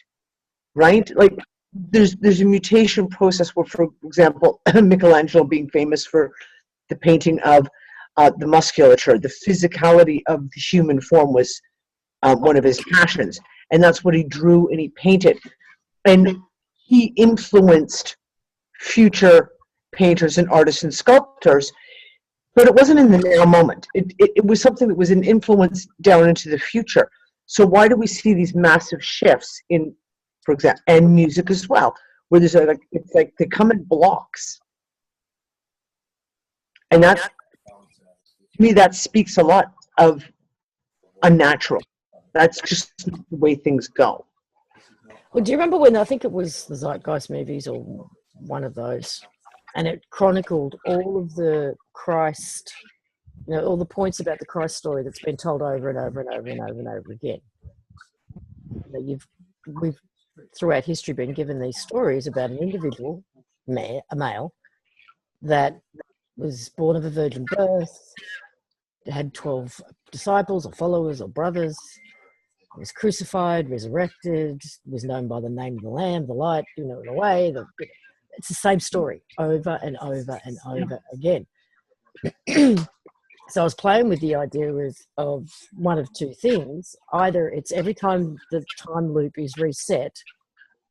right? Like, there's a mutation process where, for example, Michelangelo being famous for the painting of the musculature, the physicality of the human form was one of his passions. And that's what he drew and he painted. And he influenced future painters and artists and sculptors, but it wasn't in the now moment. It was something that was an influence down into the future. So why do we see these massive shifts in, for example, and music as well, where there's it's like they come in blocks. And that's, to me, that speaks a lot of unnatural. That's just the way things go. Well, do you remember when, I think it was the Zeitgeist movies or one of those, and it chronicled all of the Christ, all the points about the Christ story that's been told over and over and over and over and over again. We've throughout history been given these stories about an individual, a male, that was born of a virgin birth, had 12 disciples or followers or brothers, was crucified, resurrected, was known by the name of the Lamb, the light, in a way. It's the same story over and over and over again. So I was playing with the idea of one of two things. Either it's every time the time loop is reset,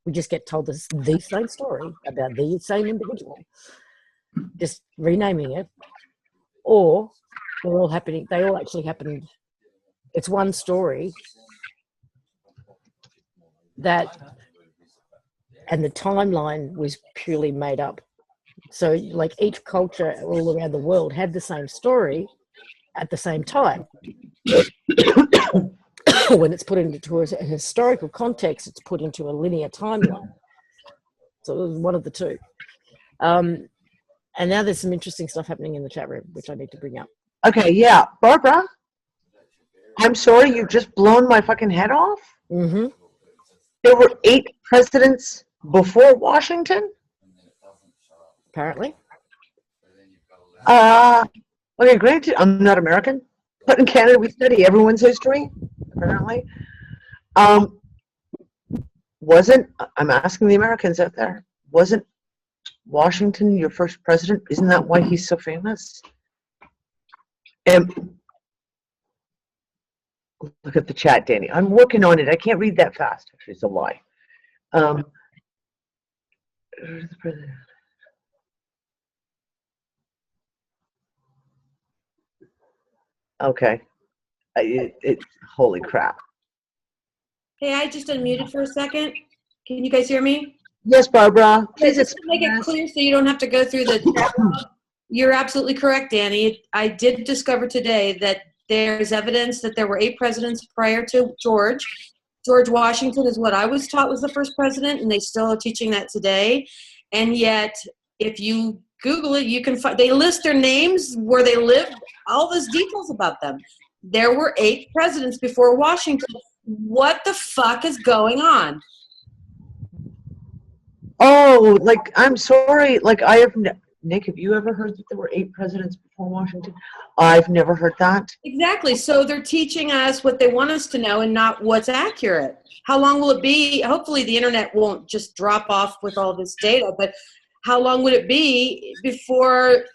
we just get told the same story about the same individual, just renaming it, or they all actually happened. It's one story and the timeline was purely made up. So like each culture all around the world had the same story at the same time. When it's put into a historical context, it's put into a linear timeline. So it was one of the two. And now there's some interesting stuff happening in the chat room, which I need to bring up. Okay, yeah. Barbara, I'm sorry, you've just blown my fucking head off. Mm-hmm. There were 8 presidents before Washington? apparently. Okay, granted, I'm not American, but in Canada we study everyone's history, apparently. I'm asking the Americans out there, wasn't Washington your first president? Isn't that why he's so famous? And look at the chat, Danny. I'm working on it. I can't read that fast. Actually, it's a lie. Who's the president? Okay. Holy crap. Hey, I just unmuted for a second. Can you guys hear me? Yes, Barbara. Please Just to make it clear so you don't have to go through the You're absolutely correct, Danny. I did discover today that there's evidence that there were 8 presidents prior to George. George Washington is what I was taught was the first president, and they still are teaching that today. And yet, if you Google it, you can find, they list their names, where they lived, all those details about them. There were 8 presidents before Washington. What the fuck is going on? Oh, like, I'm sorry. Like, Nick, have you ever heard that there were 8 presidents before Washington? I've never heard that. Exactly. So they're teaching us what they want us to know and not what's accurate. How long will it be? Hopefully the internet won't just drop off with all this data, but how long would it be before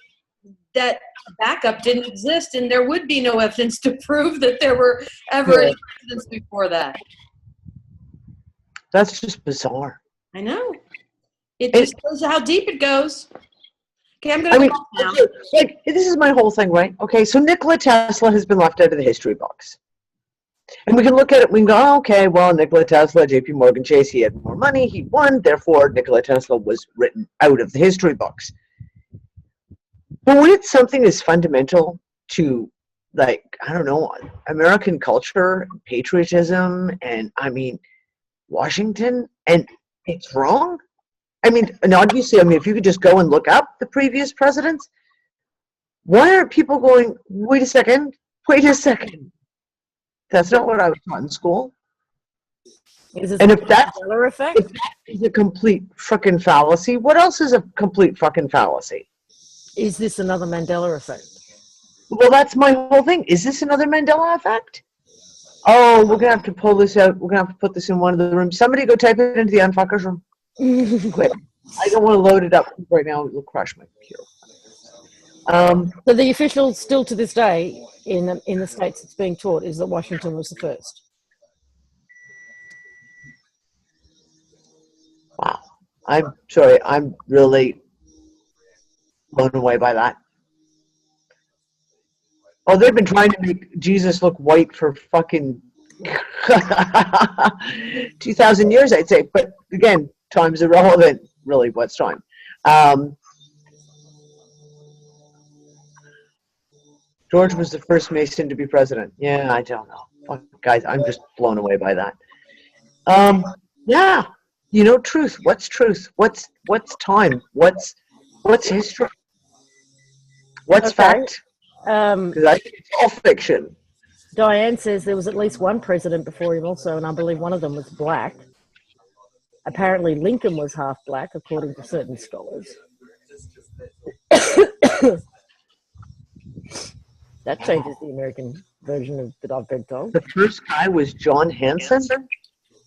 that backup didn't exist and there would be no evidence to prove that there were ever any presidents before that? That's just bizarre. I know. It just shows how deep it goes. Okay, I'm going to go now. Like, this is my whole thing, right? Okay, so Nikola Tesla has been left out of the history books. And we can look at it, we can go, oh, okay, well, Nikola Tesla, JP Morgan Chase, he had more money, he won, therefore Nikola Tesla was written out of the history books. But when it's something as fundamental to, like, I don't know, American culture, patriotism, and, I mean, Washington, and it's wrong? I mean, and obviously, I mean, if you could just go and look up the previous presidents, why aren't people going, wait a second, that's not what I was taught in school. And if that is a complete frickin' fallacy, what else is a complete fucking fallacy? Is this another Mandela effect? Well, that's my whole thing. Is this another Mandela effect? Oh, we're going to have to pull this out. We're going to have to put this in one of the rooms. Somebody go type it into the unfuckers room. Quick. I don't want to load it up right now. It'll crush my computer. So the official, still to this day, in the states it's being taught, is that Washington was the first. Wow. I'm sorry. I'm really blown away by that. Oh, they've been trying to make Jesus look white for fucking 2,000 years, I'd say. But again, time's irrelevant. Really, what's time? George was the first Mason to be president. Yeah, I don't know. Fuck, guys, I'm just blown away by that. Yeah, you know, truth. What's truth? What's time? What's history? What's fact? Because I think it's all fiction. Diane says there was at least one president before him also, and I believe one of them was black. Apparently Lincoln was half black, according to certain scholars. That changes the American version of that I've been told. The first guy was John Hanson.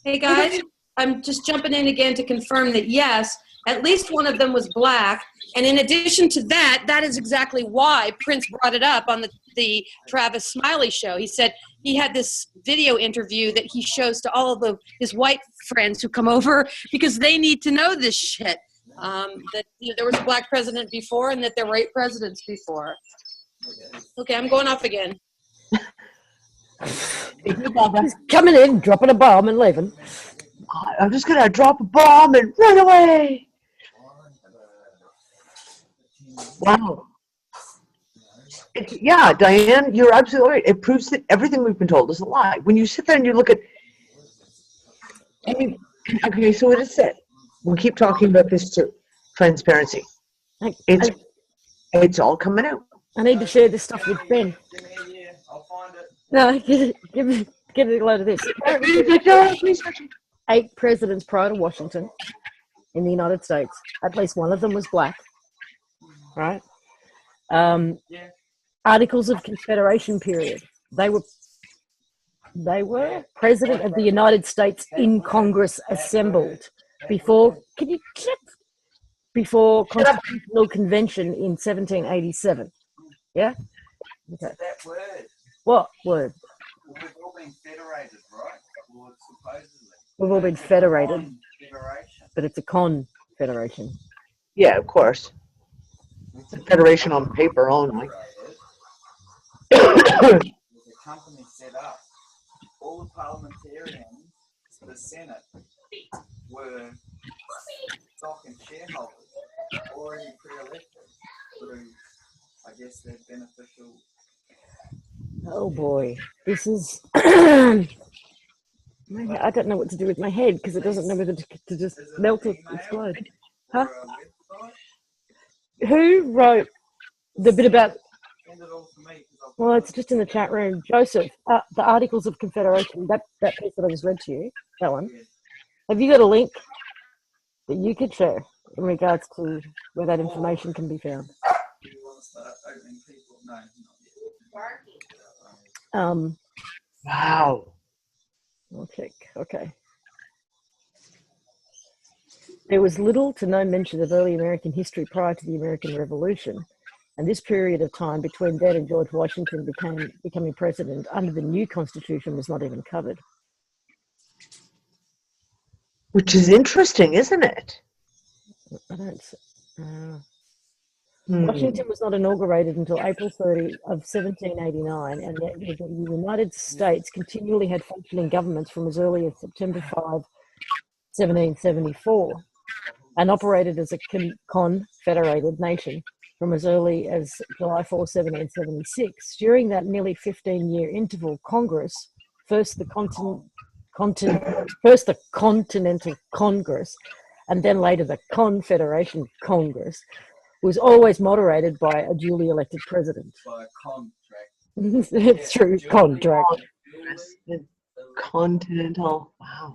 Hey guys, I'm just jumping in again to confirm that yes, at least one of them was black. And in addition to that, that is exactly why Prince brought it up on the Travis Smiley show. He said he had this video interview that he shows to all of his white friends who come over because they need to know this shit. That there was a black president before and that there were 8 presidents before. Okay, I'm going off again. He's coming in, dropping a bomb and leaving. I'm just going to drop a bomb and run away. Wow. Yeah, Diane, you're absolutely right. It proves that everything we've been told is a lie. When you sit there and you look at, I mean, okay, so what is it? We'll keep talking about this too. Transparency. It's all coming out. I need to share this stuff with Ben. No, get a load of this. 8 presidents prior to Washington in the United States. At least one of them was black. right? Yeah. Articles of Confederation period. They were President of the United States in Congress assembled before. Can you check? Before Constitutional Convention in 1787. Yeah. Okay. That word. What word? Well, we've all been federated, right? Well, supposedly. We've all been federated, Federation. but it's a confederation. Yeah, of course. It's a federation on paper only. The company set up. All the parliamentarians, the Senate, were stock and shareholders, already pre-elected through, I guess, their beneficial. Oh boy, this is. I don't know what to do with my head because it doesn't know whether to just melt or explode. Huh? Who wrote the bit about? Well, it's just in the chat room. Joseph, the Articles of Confederation. That piece that I just read to you. That one. Have you got a link that you could share in regards to where that information can be found? Wow. I'll check. Okay. There was little to no mention of early American history prior to the American Revolution, and this period of time between then and George Washington becoming president under the new Constitution was not even covered. Which is interesting, isn't it? I don't. Washington was not inaugurated until April 30 of 1789, and yet the United States continually had functioning governments from as early as September 5, 1774, and operated as a confederated nation from as early as July 4, 1776. During that nearly 15-year interval, Congress, first the Continental Congress, and then later the Confederation Congress, was always moderated by a duly elected president. By a contract. It's true, contract. Continental. Wow.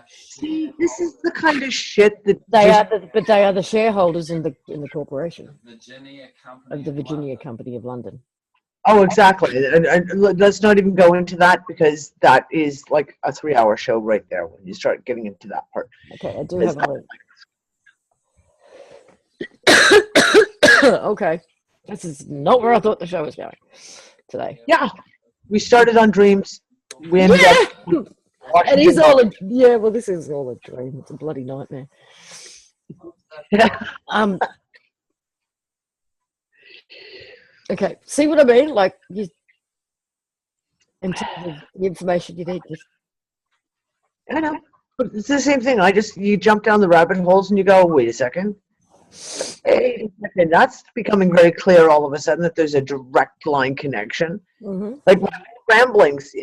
See, this is the kind of shit that They are the shareholders in the corporation Virginia Company of the Virginia Company of London. Oh, exactly. And let's not even go into that because that is like a 3-hour show right there when you start getting into that part. Okay, I do have a link. Okay, this is not where I thought the show was going today. Yeah, we started on dreams. We ended up. It is all well, this is all a dream. It's a bloody nightmare. Okay, see what I mean? Like, you, in terms of the information you need. I know, but it's the same thing. You jump down the rabbit holes and you go, wait a second. Hey, that's becoming very clear all of a sudden that there's a direct line connection. Mm-hmm. Like my ramblings,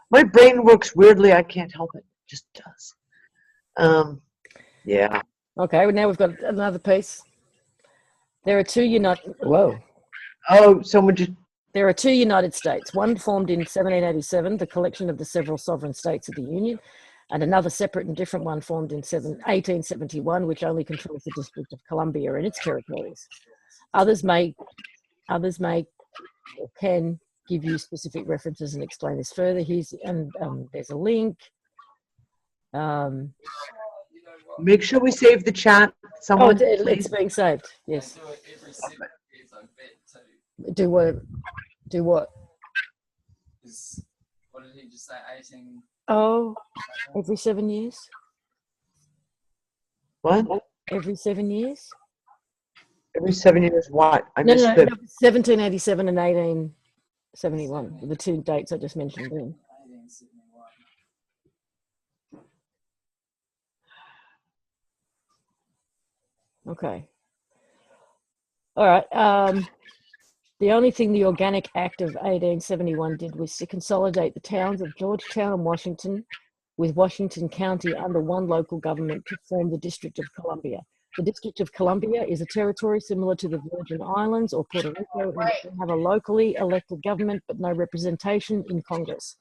my brain works weirdly. I can't help it. It just does. Yeah. Okay, well, now we've got another piece. There are two United. Whoa. Oh, someone just. There are two United States. One formed in 1787, the collection of the several sovereign states of the Union, and another separate and different one formed in 1871, which only controls the District of Columbia and its territories. Others may or can give you specific references and explain this further. There's a link. Make sure we save the chat. Someone, it's being saved. Yes. Do what? Do what? What did he just say? 18. Oh, every 7 years. What? Every 7 years. Every 7 years, what? No, 1787 and 1871, the two dates I just mentioned. Then. 1871. Okay. All right. The only thing the Organic Act of 1871 did was to consolidate the towns of Georgetown and Washington with Washington County under one local government to form the District of Columbia. The District of Columbia is a territory similar to the Virgin Islands or Puerto Rico, in which they have a locally elected government but no representation in Congress,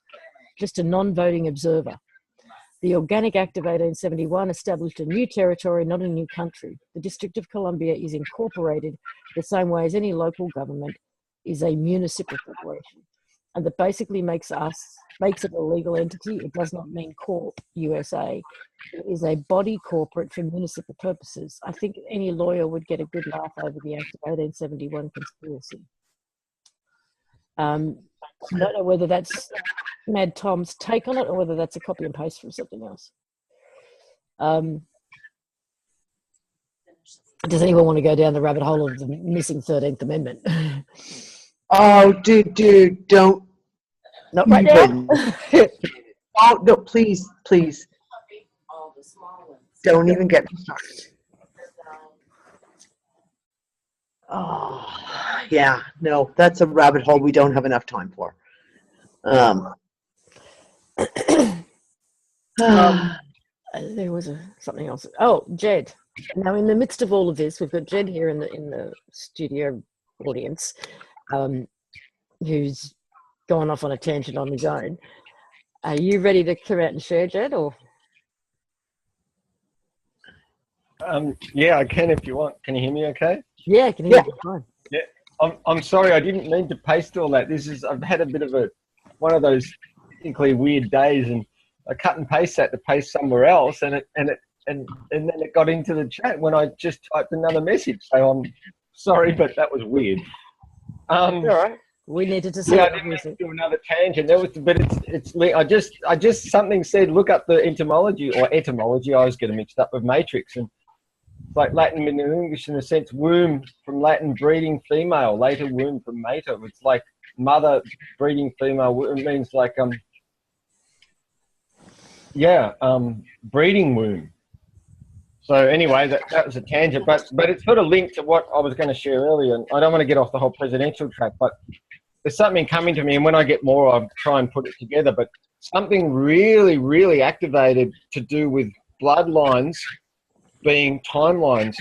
just a non-voting observer. The Organic Act of 1871 established a new territory, not a new country. The District of Columbia is incorporated the same way as any local government is a municipal corporation. And that basically makes it a legal entity. It does not mean Corp USA. It is a body corporate for municipal purposes. I think any lawyer would get a good laugh over the Act of 1871 conspiracy. I don't know whether that's Mad Tom's take on it or whether that's a copy and paste from something else. Does anyone want to go down the rabbit hole of the missing 13th Amendment? Oh, dude, don't. Not right now. Oh, no, please. Don't even get me started. Oh, yeah, no, that's a rabbit hole we don't have enough time for. There was something else. Oh, Jed. Now, in the midst of all of this, we've got Jed here in the studio audience, who's gone off on a tangent on his own. Are you ready to come out and share, Jed, or? Yeah, I can if you want. Can you hear me okay? Yeah, I can hear you fine. Yeah, I'm sorry, I didn't mean to paste all that. I've had a bit of one of those particularly weird days, and I cut and paste that to paste somewhere else, and then it got into the chat when I just typed another message. So I'm sorry, but that was weird. All right. We needed to see. Yeah, I didn't mean to do another tangent. I just something said look up the etymology. I always get it mixed up with matrix, and it's like Latin and English in the sense womb from Latin breeding female, later womb from mater. It's like mother breeding female. It means like breeding womb. So anyway, that was a tangent, but it's sort of linked to what I was going to share earlier. And I don't want to get off the whole presidential track, but there's something coming to me, and when I get more, I'll try and put it together. But something really, really activated to do with bloodlines being timelines.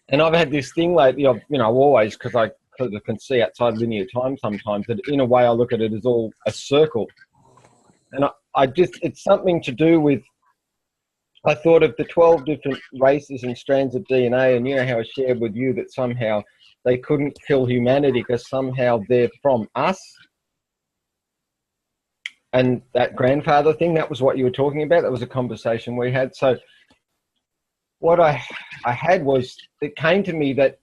And I've had this thing lately, always, because I can see outside linear time sometimes, that in a way I look at it as all a circle. And it's something to do with, I thought of the 12 different races and strands of DNA, and you know how I shared with you that somehow they couldn't kill humanity because somehow they're from us. And that grandfather thing, that was what you were talking about. That was a conversation we had. So what I had was, it came to me that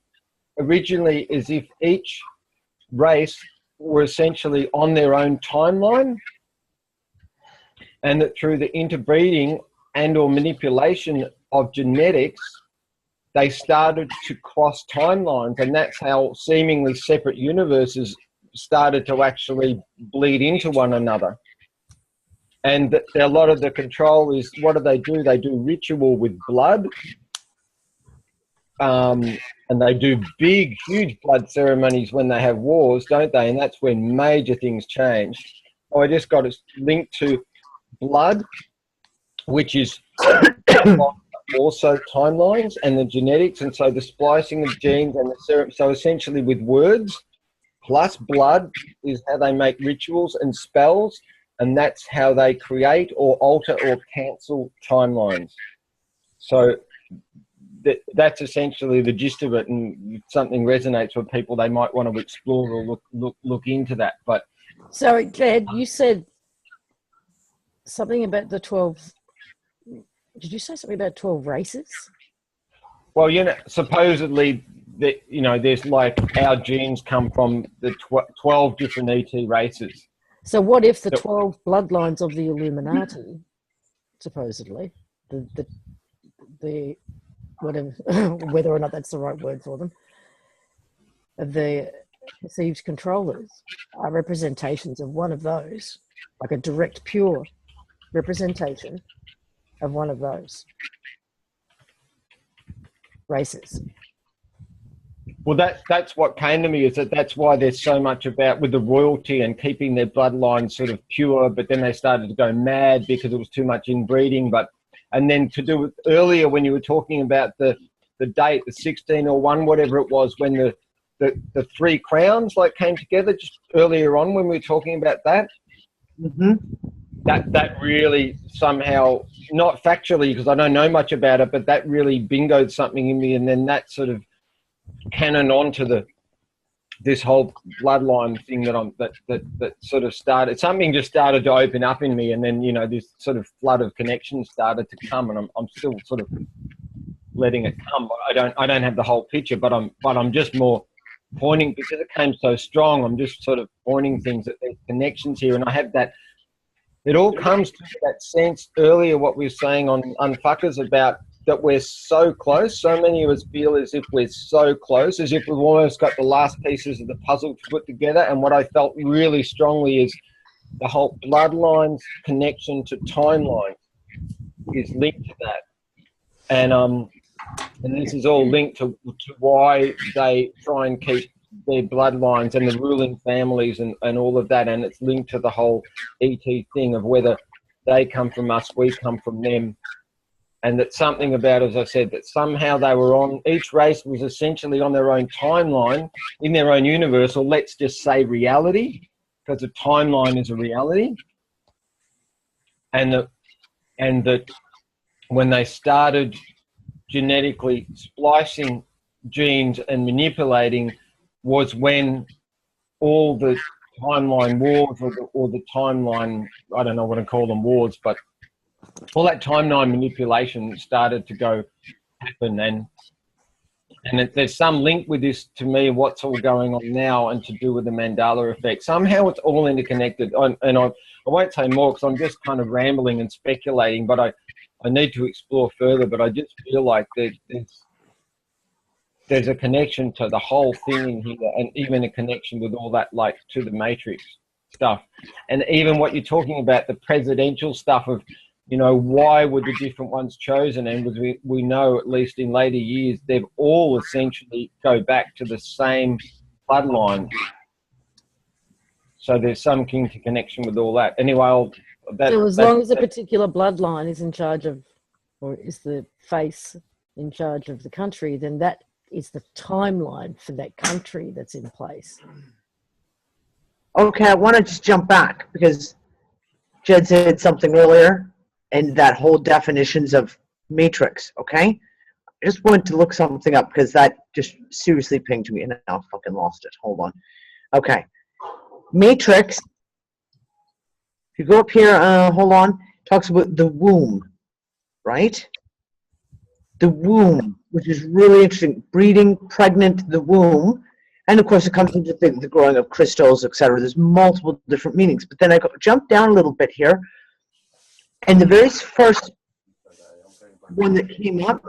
originally as if each race were essentially on their own timeline, and that through the interbreeding and or manipulation of genetics, they started to cross timelines, and that's how seemingly separate universes started to actually bleed into one another. And a lot of the control is, what do? They do ritual with blood, and they do big, huge blood ceremonies when they have wars, don't they? And that's when major things change. I just got it linked to blood, which is also timelines and the genetics, and so the splicing of genes and the serum. So essentially with words plus blood is how they make rituals and spells, and that's how they create or alter or cancel timelines. So that's essentially the gist of it, and if something resonates with people, they might want to explore or look into that. But so, Jed, you said something about the 12. Did you say something about 12 races? Well, supposedly that there's like our genes come from the 12 different ET races. So what if the 12 bloodlines of the Illuminati, supposedly, the whatever, whether or not that's the right word for them, the perceived controllers are representations of one of those, like a direct, pure representation of one of those races? Well, that's what came to me, is that's why there's so much about with the royalty and keeping their bloodline sort of pure, but then they started to go mad because it was too much inbreeding. And then to do with earlier when you were talking about the date, the 1601, whatever it was, when the three crowns came together just earlier on when we were talking about that. Mm-hmm. that really somehow, not factually because I don't know much about it, but that really bingoed something in me, and then that sort of canon onto this whole bloodline thing that sort of started. Something just started to open up in me, and then this sort of flood of connections started to come, and I'm still sort of letting it come. But I don't have the whole picture, but I'm just more pointing because it came so strong. I'm just sort of pointing things that there's connections here, and I have that. It all comes to that sense earlier, what we were saying on Unfuckers about that we're so close. So many of us feel as if we're so close, as if we've almost got the last pieces of the puzzle to put together. And what I felt really strongly is the whole bloodlines connection to timeline is linked to that. And this is all linked to why they try and keep their bloodlines and the ruling families and all of that, and it's linked to the whole ET thing of whether they come from us, we come from them, and that something about, as I said, that somehow they were on, each race was essentially on their own timeline, in their own universe, or let's just say reality, because a timeline is a reality, and that when they started genetically splicing genes and manipulating was when all the timeline wars or the timeline, I don't know what to call them, wars, but all that timeline manipulation started to go happen. And there's some link with this to me, what's all going on now and to do with the Mandela effect. Somehow it's all interconnected. And I won't say more because I'm just kind of rambling and speculating, but I need to explore further, but I just feel like there's a connection to the whole thing in here, and even a connection with all that, like to the Matrix stuff. And even what you're talking about, the presidential stuff of, why were the different ones chosen? And as we know, at least in later years, they've all essentially go back to the same bloodline. So there's some connection with all that. Anyway, so as long as a particular bloodline is in charge of, or is the face in charge of the country, then that is the timeline for that country that's in place. Okay, I want to just jump back because Jed said something earlier and that whole definitions of matrix, okay? I just wanted to look something up because that just seriously pinged me and now I fucking lost it. Hold on. Okay. Matrix, if you go up here, hold on, talks about the womb, right? The womb, which is really interesting. Breeding, pregnant, the womb. And of course, it comes into the growing of crystals, etc. There's multiple different meanings. But then I jump down a little bit here. And the very first one that came up,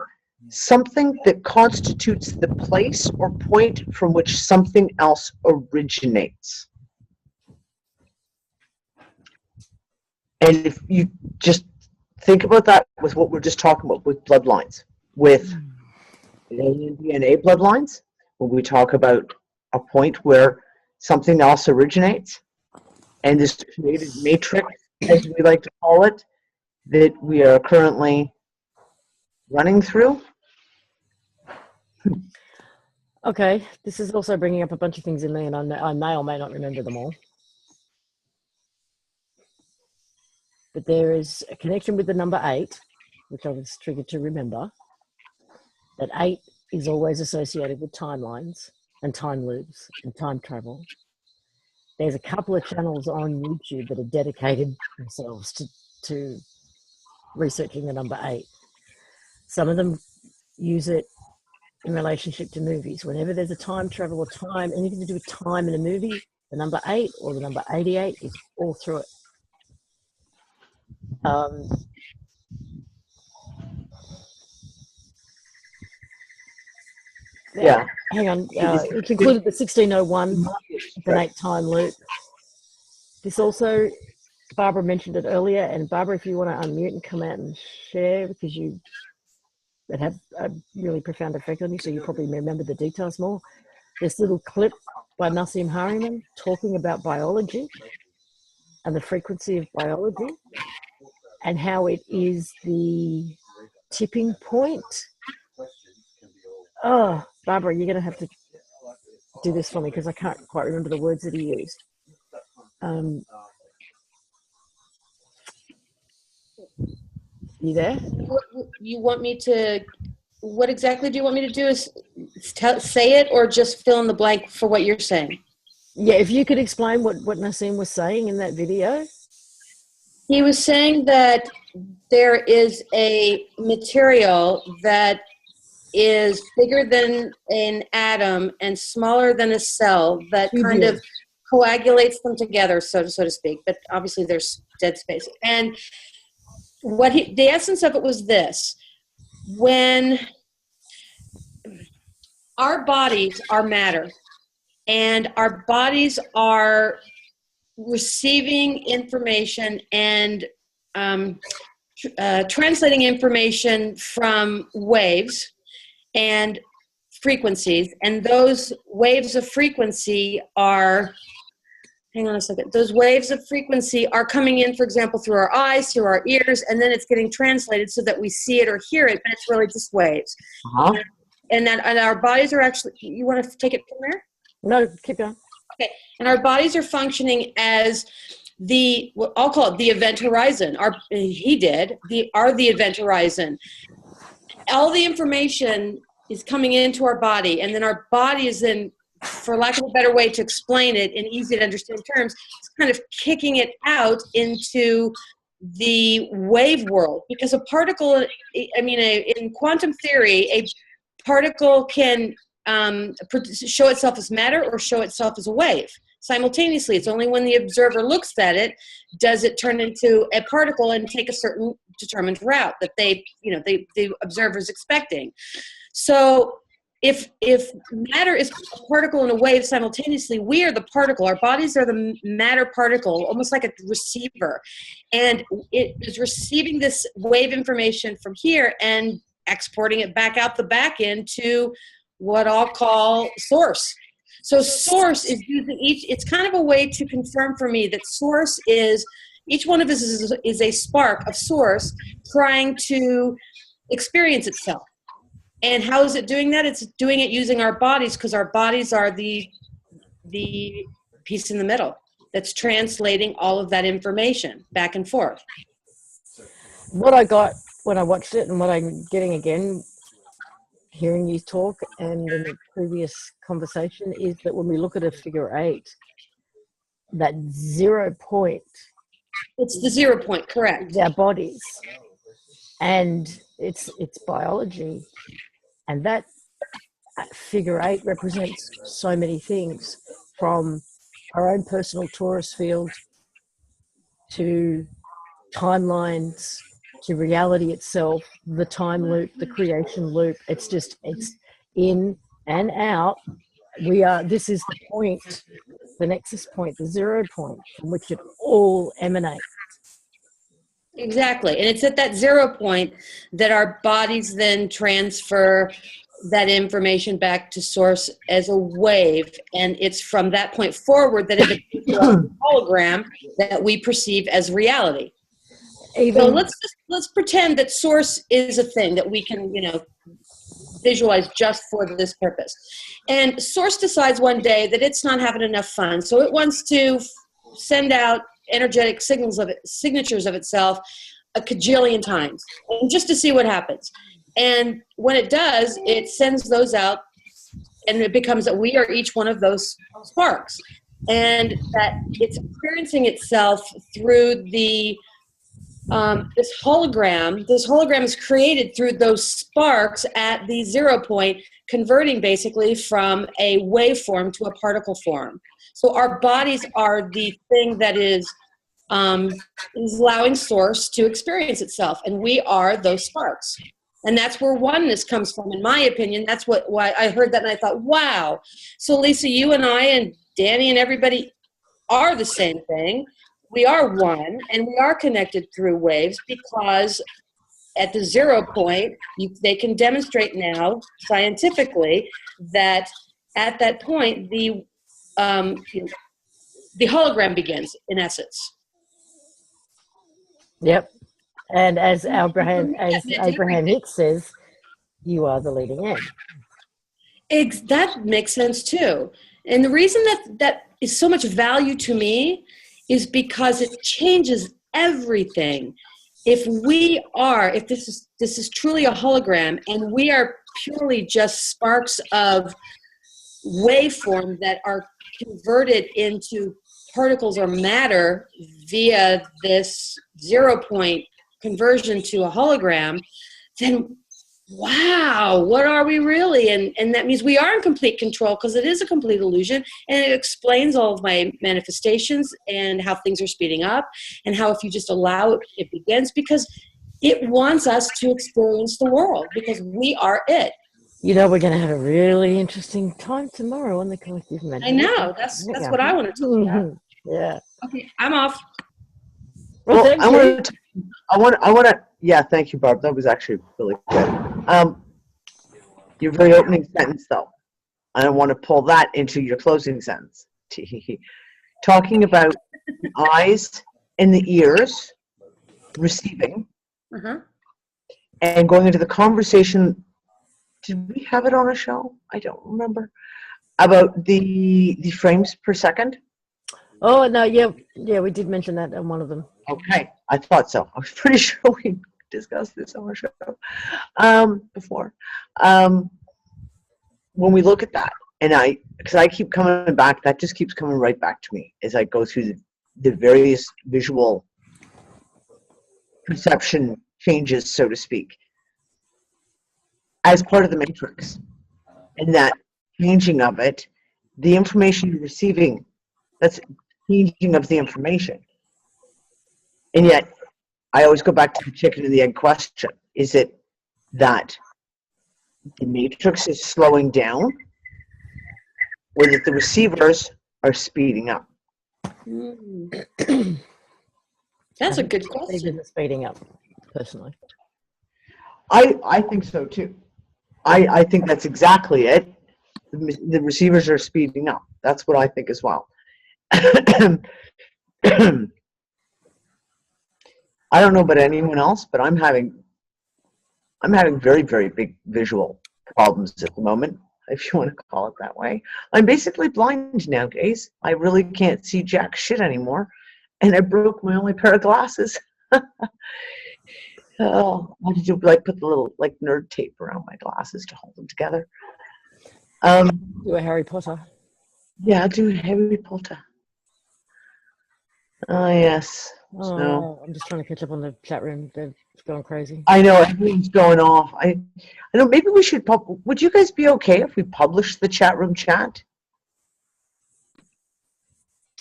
something that constitutes the place or point from which something else originates. And if you just think about that with what we're just talking about with bloodlines, with alien DNA bloodlines, when we talk about a point where something else originates, and this created matrix, as we like to call it, that we are currently running through. Okay, this is also bringing up a bunch of things in me, and I may or may not remember them all. But there is a connection with the number 8, which I was triggered to remember, that 8 is always associated with timelines and time loops and time travel. There's a couple of channels on YouTube that are dedicated themselves to researching the number 8. Some of them use it in relationship to movies. Whenever there's a time travel or time, anything to do with time in a movie, the number 8 or the number 88 is all through it. Yeah. Hang on. It concluded the 1601 an 8-time loop. This also, Barbara mentioned it earlier, and Barbara, if you want to unmute and come out and share, because it had a really profound effect on you, so you probably remember the details more. This little clip by Nassim Haramein talking about biology and the frequency of biology and how it is the tipping point. Oh, Barbara, you're going to have to do this for me because I can't quite remember the words that he used. You there? What you want me to, what exactly do you want me to do? Is say it or just fill in the blank for what you're saying? Yeah, if you could explain what Nassim was saying in that video. He was saying that there is a material that is bigger than an atom and smaller than a cell that kind of coagulates them together, so to speak. But obviously there's dead space. And what the essence of it was this: when our bodies are matter and our bodies are receiving information and translating information from waves and frequencies, and those waves of frequency are, hang on a second, those waves of frequency are coming in, for example, through our eyes, through our ears, and then it's getting translated so that we see it or hear it, but it's really just waves. And our bodies are actually, you want to take it from there? No, keep going. Okay, and our bodies are functioning as I'll call it the event horizon. The event horizon. All the information is coming into our body, and then our body is then, for lack of a better way to explain it in easy to understand terms, it's kind of kicking it out into the wave world. Because a particle, in quantum theory, a particle can show itself as matter or show itself as a wave simultaneously. It's only when the observer looks at it does it turn into a particle and take a certain determined route that the observer is expecting. So if matter is a particle and a wave simultaneously, we are the particle. Our bodies are the matter particle, almost like a receiver, and it is receiving this wave information from here and exporting it back out the back end to what I'll call source. So source is using it's kind of a way to confirm for me that source is, each one of us is a spark of source trying to experience itself. And how is it doing that? It's doing it using our bodies, because our bodies are the piece in the middle that's translating all of that information back and forth. What I got when I watched it and what I'm getting again, hearing you talk and in the previous conversation, is that when we look at a figure 8, that 0 point, it's the 0 point, correct? Is our bodies, and it's biology, and that figure 8 represents so many things, from our own personal torus field to timelines, to reality itself, the time loop, the creation loop. It's in and out. This is the point, the nexus point, the 0 point from which it all emanates. Exactly. And it's at that 0 point that our bodies then transfer that information back to source as a wave. And it's from that point forward that it becomes a hologram that we perceive as reality. So let's pretend that source is a thing that we can, visualize just for this purpose. And source decides one day that it's not having enough fun, so it wants to send out energetic signatures of itself a cajillion times, and just to see what happens. And when it does, it sends those out, and it becomes that we are each one of those sparks, and that it's experiencing itself through this hologram. This hologram is created through those sparks at the 0 point, converting basically from a waveform to a particle form. So our bodies are the thing that is allowing source to experience itself, and we are those sparks. And that's where oneness comes from, in my opinion. That's why I heard that and I thought, wow. So Lisa, you and I and Danny and everybody are the same thing. We are one, and we are connected through waves, because at the 0 point, they can demonstrate now scientifically that at that point the hologram begins, in essence. Yep. And as Abraham Hicks says, you are the leading edge. That makes sense too. And the reason that is so much value to me is because it changes everything. if this is truly a hologram and we are purely just sparks of waveform that are converted into particles or matter via this 0 point conversion to a hologram, then wow, what are we really? And that means we are in complete control, because it is a complete illusion, and it explains all of my manifestations and how things are speeding up, and how if you just allow it, it begins, because it wants us to experience the world, because we are it. You know, we're going to have a really interesting time tomorrow on the collective I imagination. know, that's what I want to talk about. Yeah. Okay, I'm off. Well, thank you. I want to, yeah, thank you, Barb. That was actually really good. Your very opening sentence, though, I want to pull that into your closing sentence. Talking about the eyes and the ears receiving, and going into the conversation. Did we have it on a show? I don't remember. About the frames per second. Oh no, yeah, we did mention that on one of them. Okay, I thought so. I was pretty sure we discussed this on our show before. When we look at that, and because I keep coming back, that just keeps coming right back to me as I go through the various visual perception changes, so to speak, as part of the matrix. And that changing of it, the information you're receiving, that's changing of the information. And yet, I always go back to the chicken and the egg question. Is it that the matrix is slowing down, or that the receivers are speeding up? That's a good question. Speeding up, personally. I think so too. I think that's exactly it. The receivers are speeding up. That's what I think as well. I don't know about anyone else, but I'm having very, very big visual problems at the moment, if you want to call it that way. I'm basically blind nowadays. I really can't see jack shit anymore, and I broke my only pair of glasses. Oh, I had to put the little nerd tape around my glasses to hold them together. Do a Harry Potter. Yeah, I'll do Harry Potter. Oh yes. Oh, So I'm just trying to catch up on the chat room. They're going crazy. I know everything's going off. I know. Maybe we should. Would you guys be okay if we publish the chat room chat?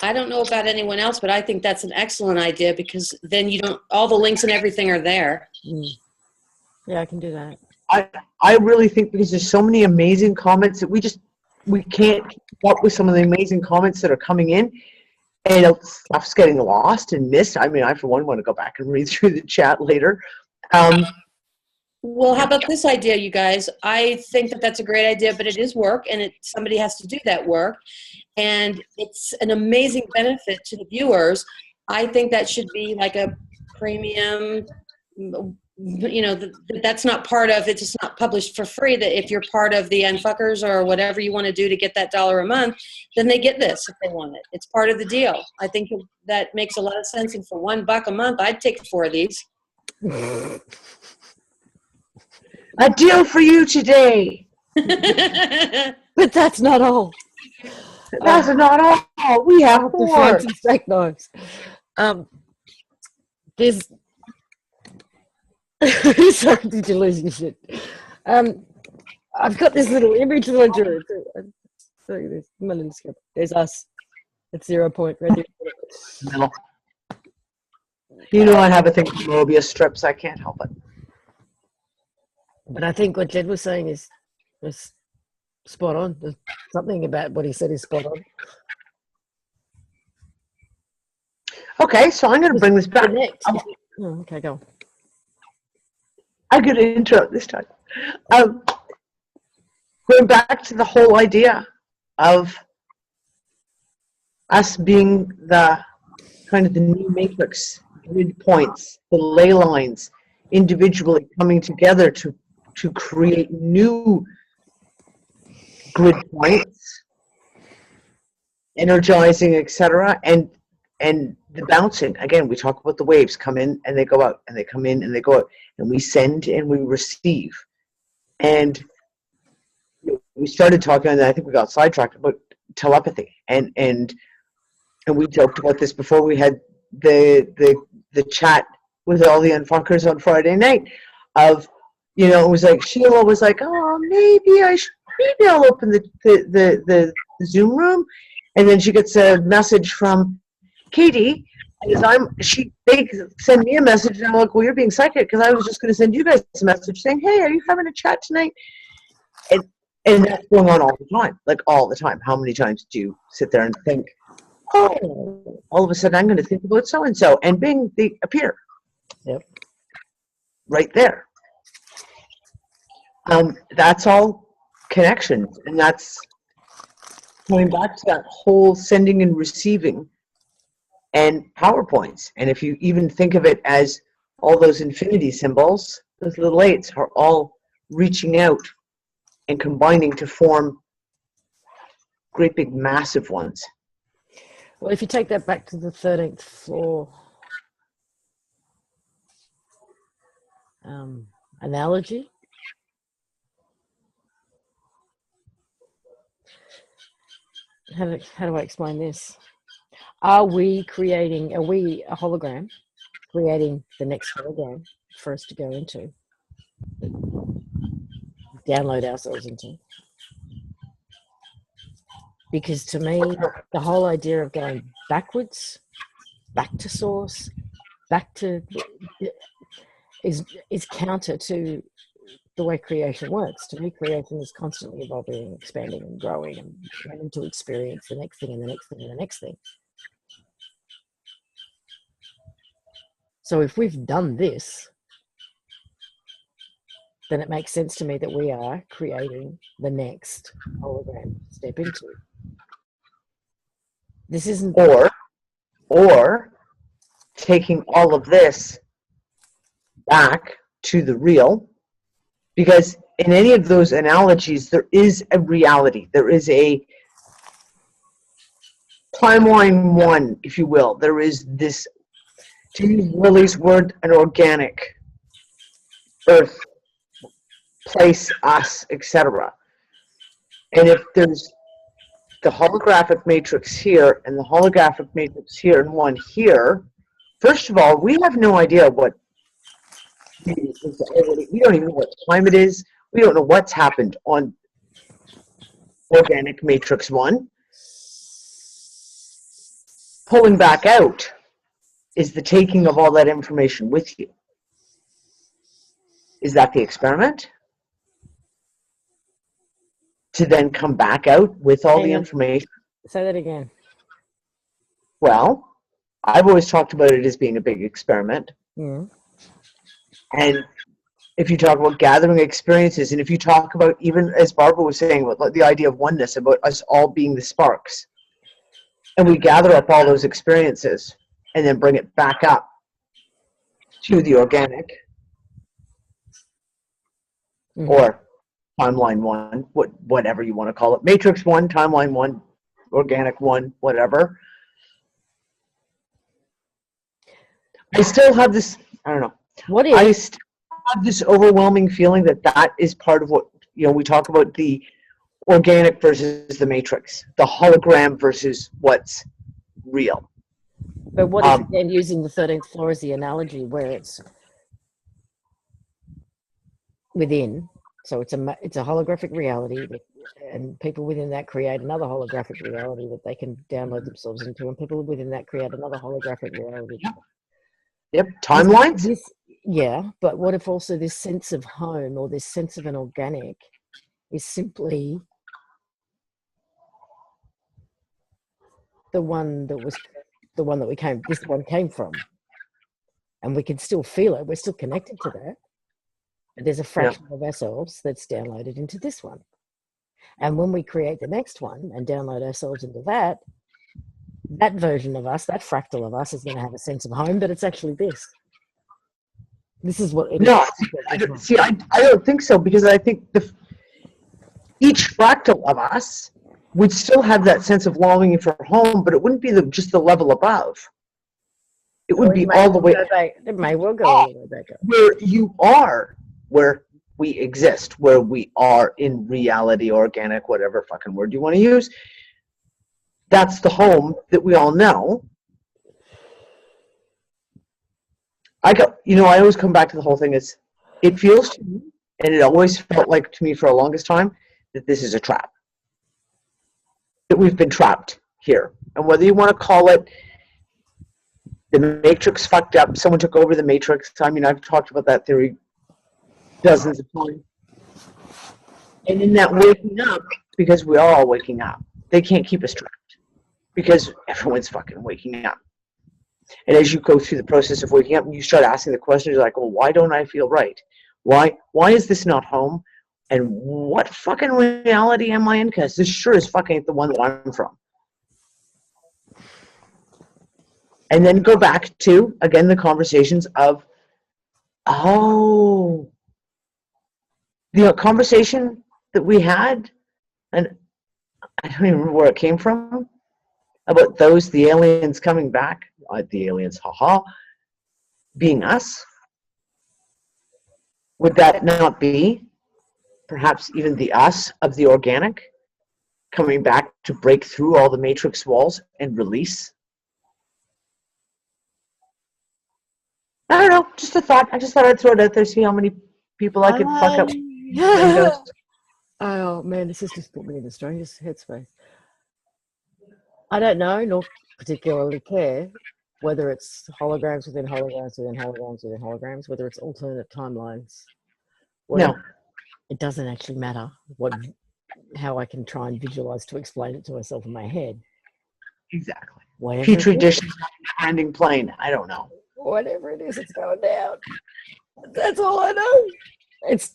I don't know about anyone else, but I think that's an excellent idea, because then all the links and everything are there. Yeah, I can do that. I really think, because there's so many amazing comments that we can't keep up with some of the amazing comments that are coming in, and stuff's getting lost and missed. I mean, I for one want to go back and read through the chat later. Well, how about this idea, you guys? I think that that's a great idea, but it is work, and somebody has to do that work. And it's an amazing benefit to the viewers. I think that should be like a premium, that's not part of, it's just not published for free, that if you're part of the Unfuckers or whatever you want to do to get that $1 a month, then they get this if they want it. It's part of the deal. I think that makes a lot of sense. And for $1 a month, I'd take 4 of these. A deal for you today. But that's not all. That's not all. We have The 4. fancy steak knives. There's. Sorry, did you lose your shit? I've got this little image that I drew. There's us at 0 point right there. Middle. You know I have a thing for Mobius strips. I can't help it. But I think what Jed was saying was spot on. There's something about what he said is spot on. Okay, so I'm going to bring this back. Next. Oh, okay, go on. I'm going to interrupt this time. Going back to the whole idea of us being the kind of the new matrix, grid points, the ley lines, individually coming together to create new grid points, energizing, etc., and the bouncing, again, we talk about the waves come in and they go out, and they come in and they go out, and we send and we receive. And we started talking, and I think we got sidetracked about telepathy, and we joked about this before we had the chat with all the unfuckers on Friday night. Of, you know, it was like Sheila was like, oh, maybe I'll open the Zoom room, and then she gets a message from Katie, because they send me a message, and I'm like, well, you're being psychic, because I was just going to send you guys a message saying, hey, are you having a chat tonight? And that's going on all the time, like all the time. How many times do you sit there and think, oh, all of a sudden I'm going to think about so-and-so, and bing, they appear. Yep. Right there. That's all connections, and that's going back to that whole sending and receiving and PowerPoints. And if you even think of it as all those infinity symbols, those little eights are all reaching out and combining to form great big massive ones. Well, if you take that back to the 13th floor analogy, how do I explain this? Are we a hologram creating the next hologram for us to go into, download ourselves into? Because to me, the whole idea of going backwards, back to source, back to is counter to the way creation works. To me, creation is constantly evolving and expanding and growing and wanting to experience the next thing and the next thing and the next thing. So if we've done this, then it makes sense to me that we are creating the next hologram to step into. This isn't... Or taking all of this back to the real, because in any of those analogies, there is a reality. There is a timeline one, if you will. There is this, to use Lily's word, an organic earth, place, us, etc. And if there's the holographic matrix here and the holographic matrix here and one here, first of all, we have no idea what, we don't even know what time it is. We don't know what's happened on organic matrix 1. Pulling back out is the taking of all that information with you. Is that the experiment? To then come back out with all the information? Say that again. Well, I've always talked about it as being a big experiment. Mm. And if you talk about gathering experiences, and if you talk about, even as Barbara was saying, about the idea of oneness, about us all being the sparks, and we gather up all those experiences and then bring it back up to the organic, or timeline 1, whatever you want to call it, matrix 1, timeline 1, organic 1, whatever. I still have this, I don't know. I still have this overwhelming feeling that that is part of what, you know, we talk about the organic versus the matrix, the hologram versus what's real. But what is, again, using the 13th floor as the analogy, where it's within, so it's a holographic reality, and people within that create another holographic reality that they can download themselves into, and people within that create another holographic reality. Yep, timelines? Yeah, but what if also this sense of home, or this sense of an organic, is simply the one that this one came from, and we can still feel it, we're still connected to that, but there's a fraction of ourselves that's downloaded into this one. And when we create the next one and download ourselves into that version of us, that fractal of us, is going to have a sense of home, but it's actually this. This is what it is. I don't think so, because I think each fractal of us would still have that sense of longing for home, but it wouldn't be just the level above. It would be all the way It may well go all the way back up. where you are, where we exist, where we are in reality, organic, whatever fucking word you want to use. That's the home that we all know. I always come back to the whole thing is, it feels to me, and it always felt like to me for the longest time, that this is a trap. That we've been trapped here. And whether you want to call it the Matrix fucked up, someone took over the Matrix. I mean, I've talked about that theory dozens of times. And in that waking up, because we are all waking up, they can't keep us trapped. Because everyone's fucking waking up. And as you go through the process of waking up, you start asking the questions like, well, why don't I feel right? Why is this not home? And what fucking reality am I in? Because this sure is fucking ain't the one that I'm from. And then go back to, again, the conversations of, the conversation that we had, and I don't even remember where it came from, about the aliens coming back, the aliens, being us. Would that not be perhaps even the us of the organic coming back to break through all the matrix walls and release? I don't know, just a thought. I just thought I'd throw it out there, see how many people I could fuck up. Oh man, this has just put me in the strangest headspace. I don't know, nor particularly care whether it's holograms within holograms within holograms within holograms, whether it's alternate timelines. No. It doesn't actually matter how I can try and visualize to explain it to myself in my head. Exactly. Whatever Petri dishes landing plane. I don't know. Whatever it is, it's going down. That's all I know. It's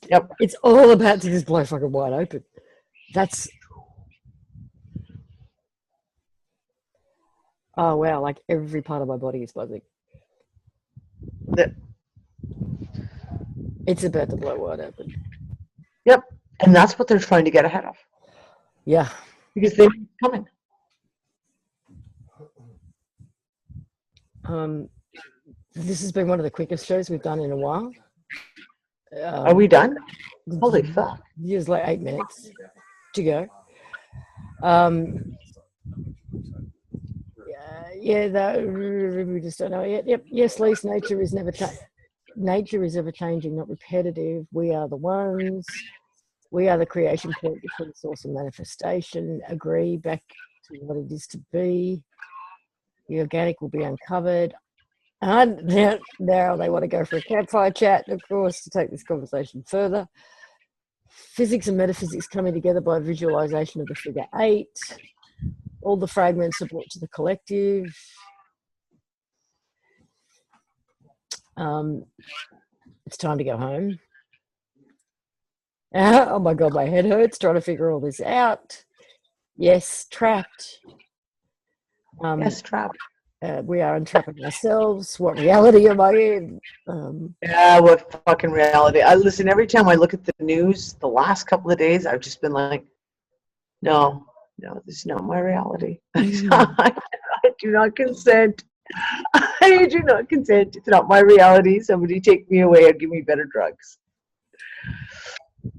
all about to just blow fucking wide open. Oh wow, like every part of my body is buzzing. It's about to blow wide open. Yep. And that's what they're trying to get ahead of. Yeah. Because they're coming. This has been one of the quickest shows we've done in a while. Are we done? Holy fuck. Just like 8 minutes to go. We just don't know yet. Yep. Yes, Lise, nature is ever changing, not repetitive. We are the ones. We are the creation point between source and manifestation. Agree, back to what it is to be. The organic will be uncovered. And now they want to go for a campfire chat, of course, to take this conversation further. Physics and metaphysics coming together by visualization of the figure 8. All the fragments are brought to the collective. It's time to go home. Oh my God, my head hurts trying to figure all this out. Yes, trapped. Yes, trapped. We are entrapping ourselves. What reality am I in? What fucking reality? Listen, every time I look at the news the last couple of days, I've just been like, no, this is not my reality. I do not consent. I do not consent. It's not my reality. Somebody take me away and give me better drugs.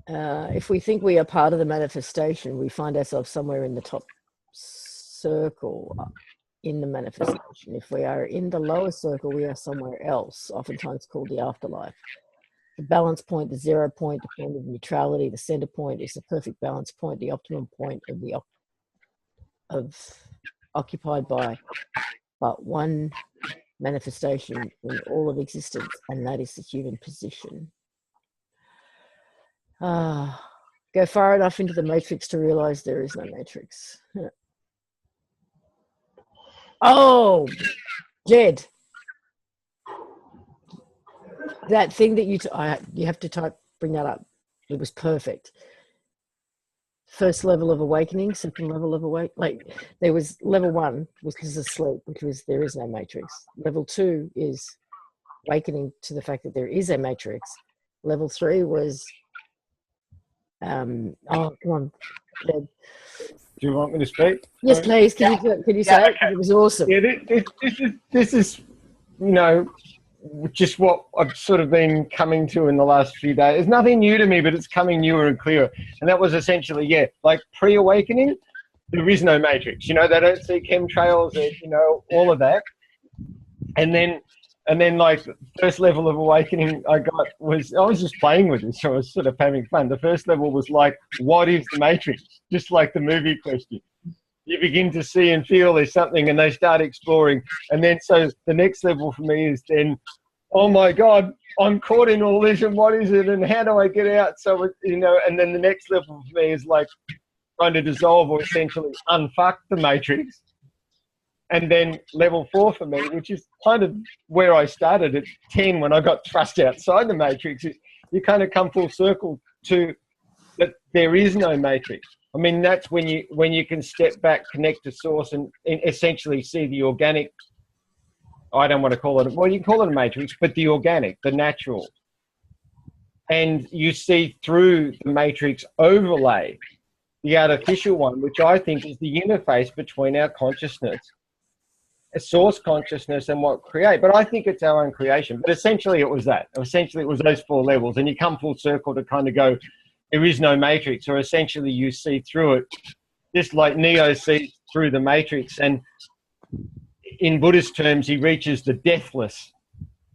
If we think we are part of the manifestation, we find ourselves somewhere in the top circle in the manifestation. If we are in the lower circle, we are somewhere else, oftentimes called the afterlife. The balance point, the 0 point, the point of neutrality, the center point is the perfect balance point, the optimum point of occupied by but one manifestation in all of existence, and that is the human position. Go far enough into the matrix to realize there is no matrix. Oh, Jed, that thing that you have to bring that up. It was perfect. First level of awakening, second level of like there was level 1 was because of sleep, which was there is no matrix. Level 2 is awakening to the fact that there is a matrix. Level 3 was come on, Jed. Do you want me to speak? Yes, please. Can you say it? It was awesome. Yeah, this is you know, just what I've sort of been coming to in the last few days. It's nothing new to me, but it's coming newer and clearer. And that was essentially, yeah, like pre-awakening, there is no matrix. You know, they don't see chemtrails, you know, all of that. And then like the first level of awakening I got was, I was just playing with this, so I was sort of having fun. The first level was like, what is the matrix? Just like the movie question. You begin to see and feel there's something, and they start exploring. And then so the next level for me is then, oh my God, I'm caught in all this, and what is it, and how do I get out? So, you know, and then the next level for me is like trying to dissolve or essentially unfuck the matrix. And then level 4 for me, which is kind of where I started at 10 when I got thrust outside the matrix, is you kind of come full circle to that there is no matrix. I mean, that's when you can step back, connect to source, and essentially see the organic. I don't want to call it, well, you can call it a matrix, but the organic, the natural. And you see through the matrix overlay, the artificial one, which I think is the interface between our consciousness, a source consciousness, and what create. But I think it's our own creation. But essentially it was that. Essentially it was those 4 levels. And you come full circle to kind of go, there is no matrix, or essentially you see through it, just like Neo sees through the matrix. And in Buddhist terms, he reaches the deathless.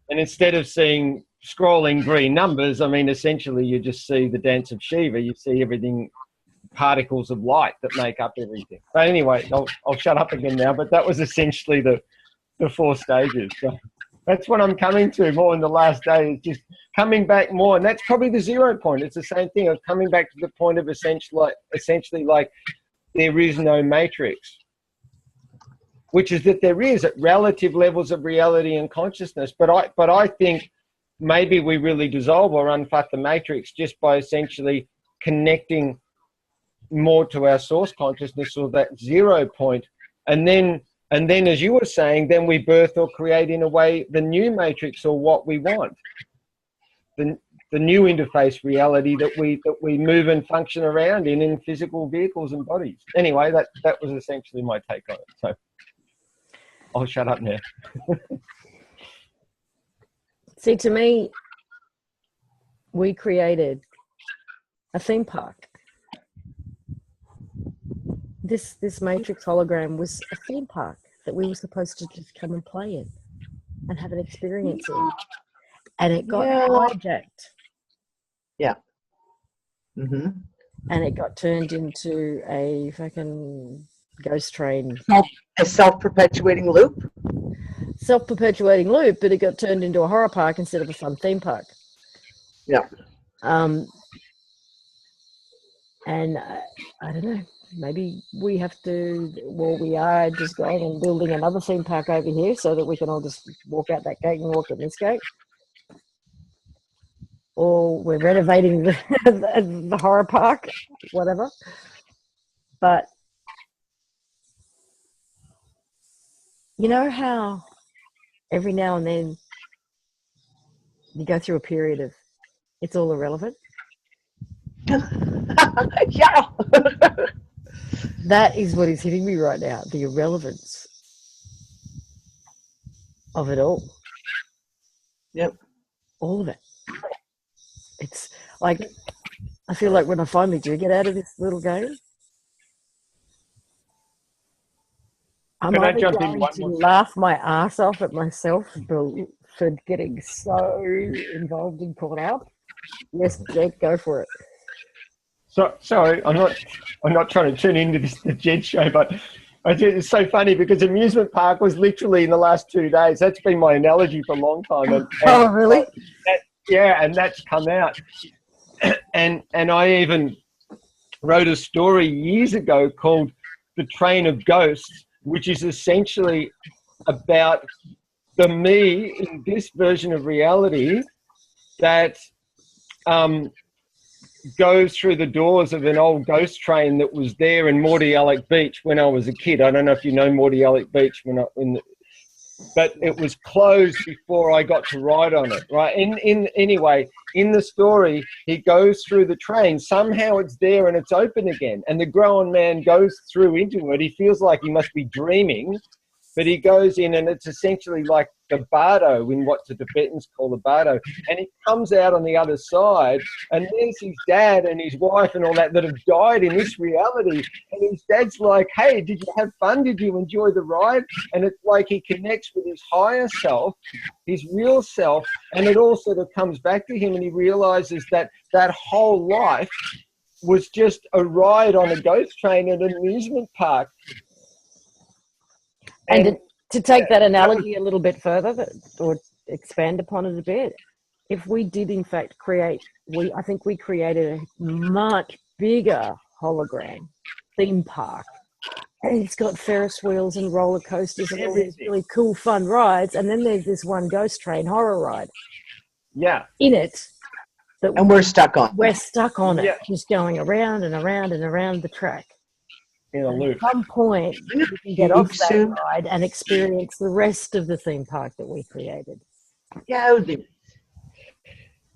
And instead of seeing scrolling green numbers, I mean, essentially you just see the dance of Shiva. You see everything, particles of light that make up everything. But anyway, I'll shut up again now, but that was essentially the 4 stages. So that's what I'm coming to more in the last day, is just coming back more. And that's probably the 0 point. It's the same thing of coming back to the point of essentially like there is no matrix, which is that there is at relative levels of reality and consciousness. But I think maybe we really dissolve or unfuck the matrix just by essentially connecting more to our source consciousness, or that 0 point. And then as you were saying, then we birth or create in a way the new matrix, or what we want, the new interface reality that we move and function around in physical vehicles and bodies. Anyway, that was essentially my take on it. So I'll shut up now. See, to me, we created a theme park. This Matrix hologram was a theme park that we were supposed to just come and play in and have an experience in. And it got hijacked. Yeah. Mm-hmm. And it got turned into a fucking ghost train. A self-perpetuating loop? Self-perpetuating loop, but it got turned into a horror park instead of a fun theme park. Yeah. And I don't know, maybe we have to, well, we are just going and building another theme park over here so that we can all just walk out that gate and walk in this gate. Or we're renovating the horror park, whatever. But you know how every now and then you go through a period of it's all irrelevant? Yeah. That is what is hitting me right now, the irrelevance of it all. Yep. All of it. It's like, I feel like when I finally do get out of this little game, I'm Can I either jump in going one to more? laugh my ass off at myself for getting so involved and caught up. Yes, Jake, go for it. So sorry, I'm not trying to turn into the Jed show, but it's so funny because amusement park was literally in the last 2 days. That's been my analogy for a long time. And Oh, really? And that's come out. And I even wrote a story years ago called The Train of Ghosts, which is essentially about the me in this version of reality that goes through the doors of an old ghost train that was there in Mordialloc Beach when I was a kid. I don't know if you know Mordialloc Beach, but it was closed before I got to ride on it, right? Anyway, in the story, he goes through the train. Somehow it's there and it's open again. And the grown man goes through into it. He feels like he must be dreaming. but he goes in and it's essentially like the bardo in what the Tibetans call the bardo. And he comes out on the other side and there's his dad and his wife and all that have died in this reality. And his dad's like, hey, did you have fun? Did you enjoy the ride? And it's like he connects with his higher self, his real self, and it all sort of comes back to him and he realizes that that whole life was just a ride on a ghost train at an amusement park. And to take that analogy a little bit further, or expand upon it a bit, if we did in fact create, I think we created a much bigger hologram theme park. And it's got Ferris wheels and roller coasters and all these really cool, fun rides. And then there's this one ghost train horror ride. Yeah. In it. And we're stuck on. We're stuck on it, Yeah. just going around and around and around the track. In a loop. At some point, you can get off that ride and experience the rest of the theme park that we created. Yeah, it would be.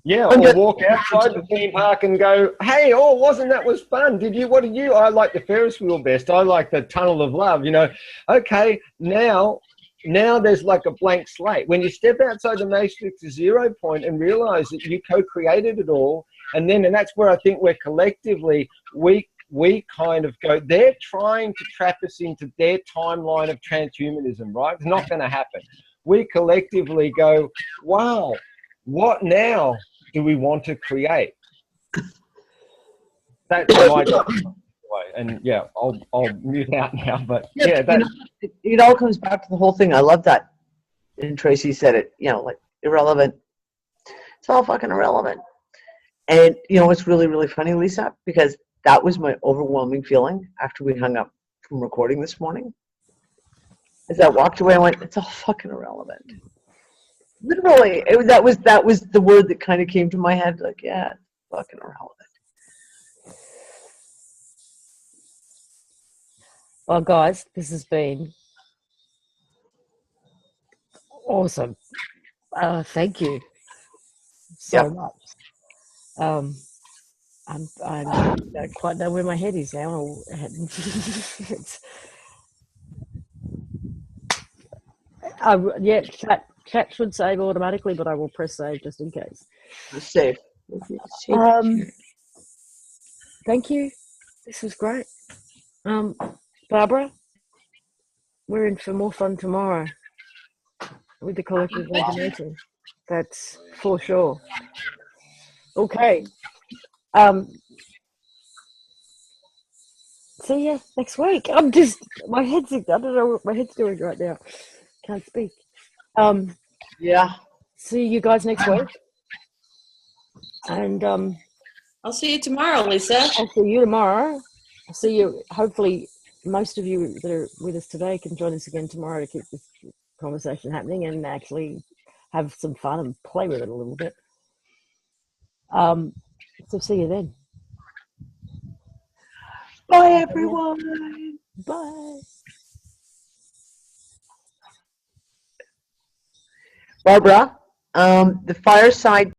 Yeah, or walk outside the theme park and go, hey, oh, wasn't that was fun? What did you? I like the Ferris wheel best. I like the Tunnel of Love, you know. Okay, now there's like a blank slate. When you step outside the matrix to 0 point and realize that you co-created it all, and that's where I think we're collectively, we kind of go, they're trying to trap us into their timeline of transhumanism, right? It's not going to happen. We collectively go, wow, what now do we want to create? That's my way. And yeah, I'll mute out now, but yeah, that, it all comes back to the whole thing. I love that. And Tracy said it, like irrelevant. It's all fucking irrelevant. And it's really, really funny, Lisa, because that was my overwhelming feeling after we hung up from recording this morning. As I walked away, I went, it's all fucking irrelevant. Literally, that was the word that kind of came to my head. Like, yeah, it's fucking irrelevant. Well, guys, this has been awesome. Thank you so much. I don't quite know where my head is now. Chat should save automatically, but I will press save just in case. Save. Thank you. This was great. Barbara, we're in for more fun tomorrow with the collective imagination. That's for sure. Okay. See ya next week. I don't know what my head's doing right now. Can't speak. Yeah. See you guys next week. And I'll see you tomorrow, Lisa. I'll see you tomorrow. I'll see you. Hopefully, most of you that are with us today can join us again tomorrow to keep this conversation happening and actually have some fun and play with it a little bit. So see you then. Bye, everyone. Bye. Barbara, the fireside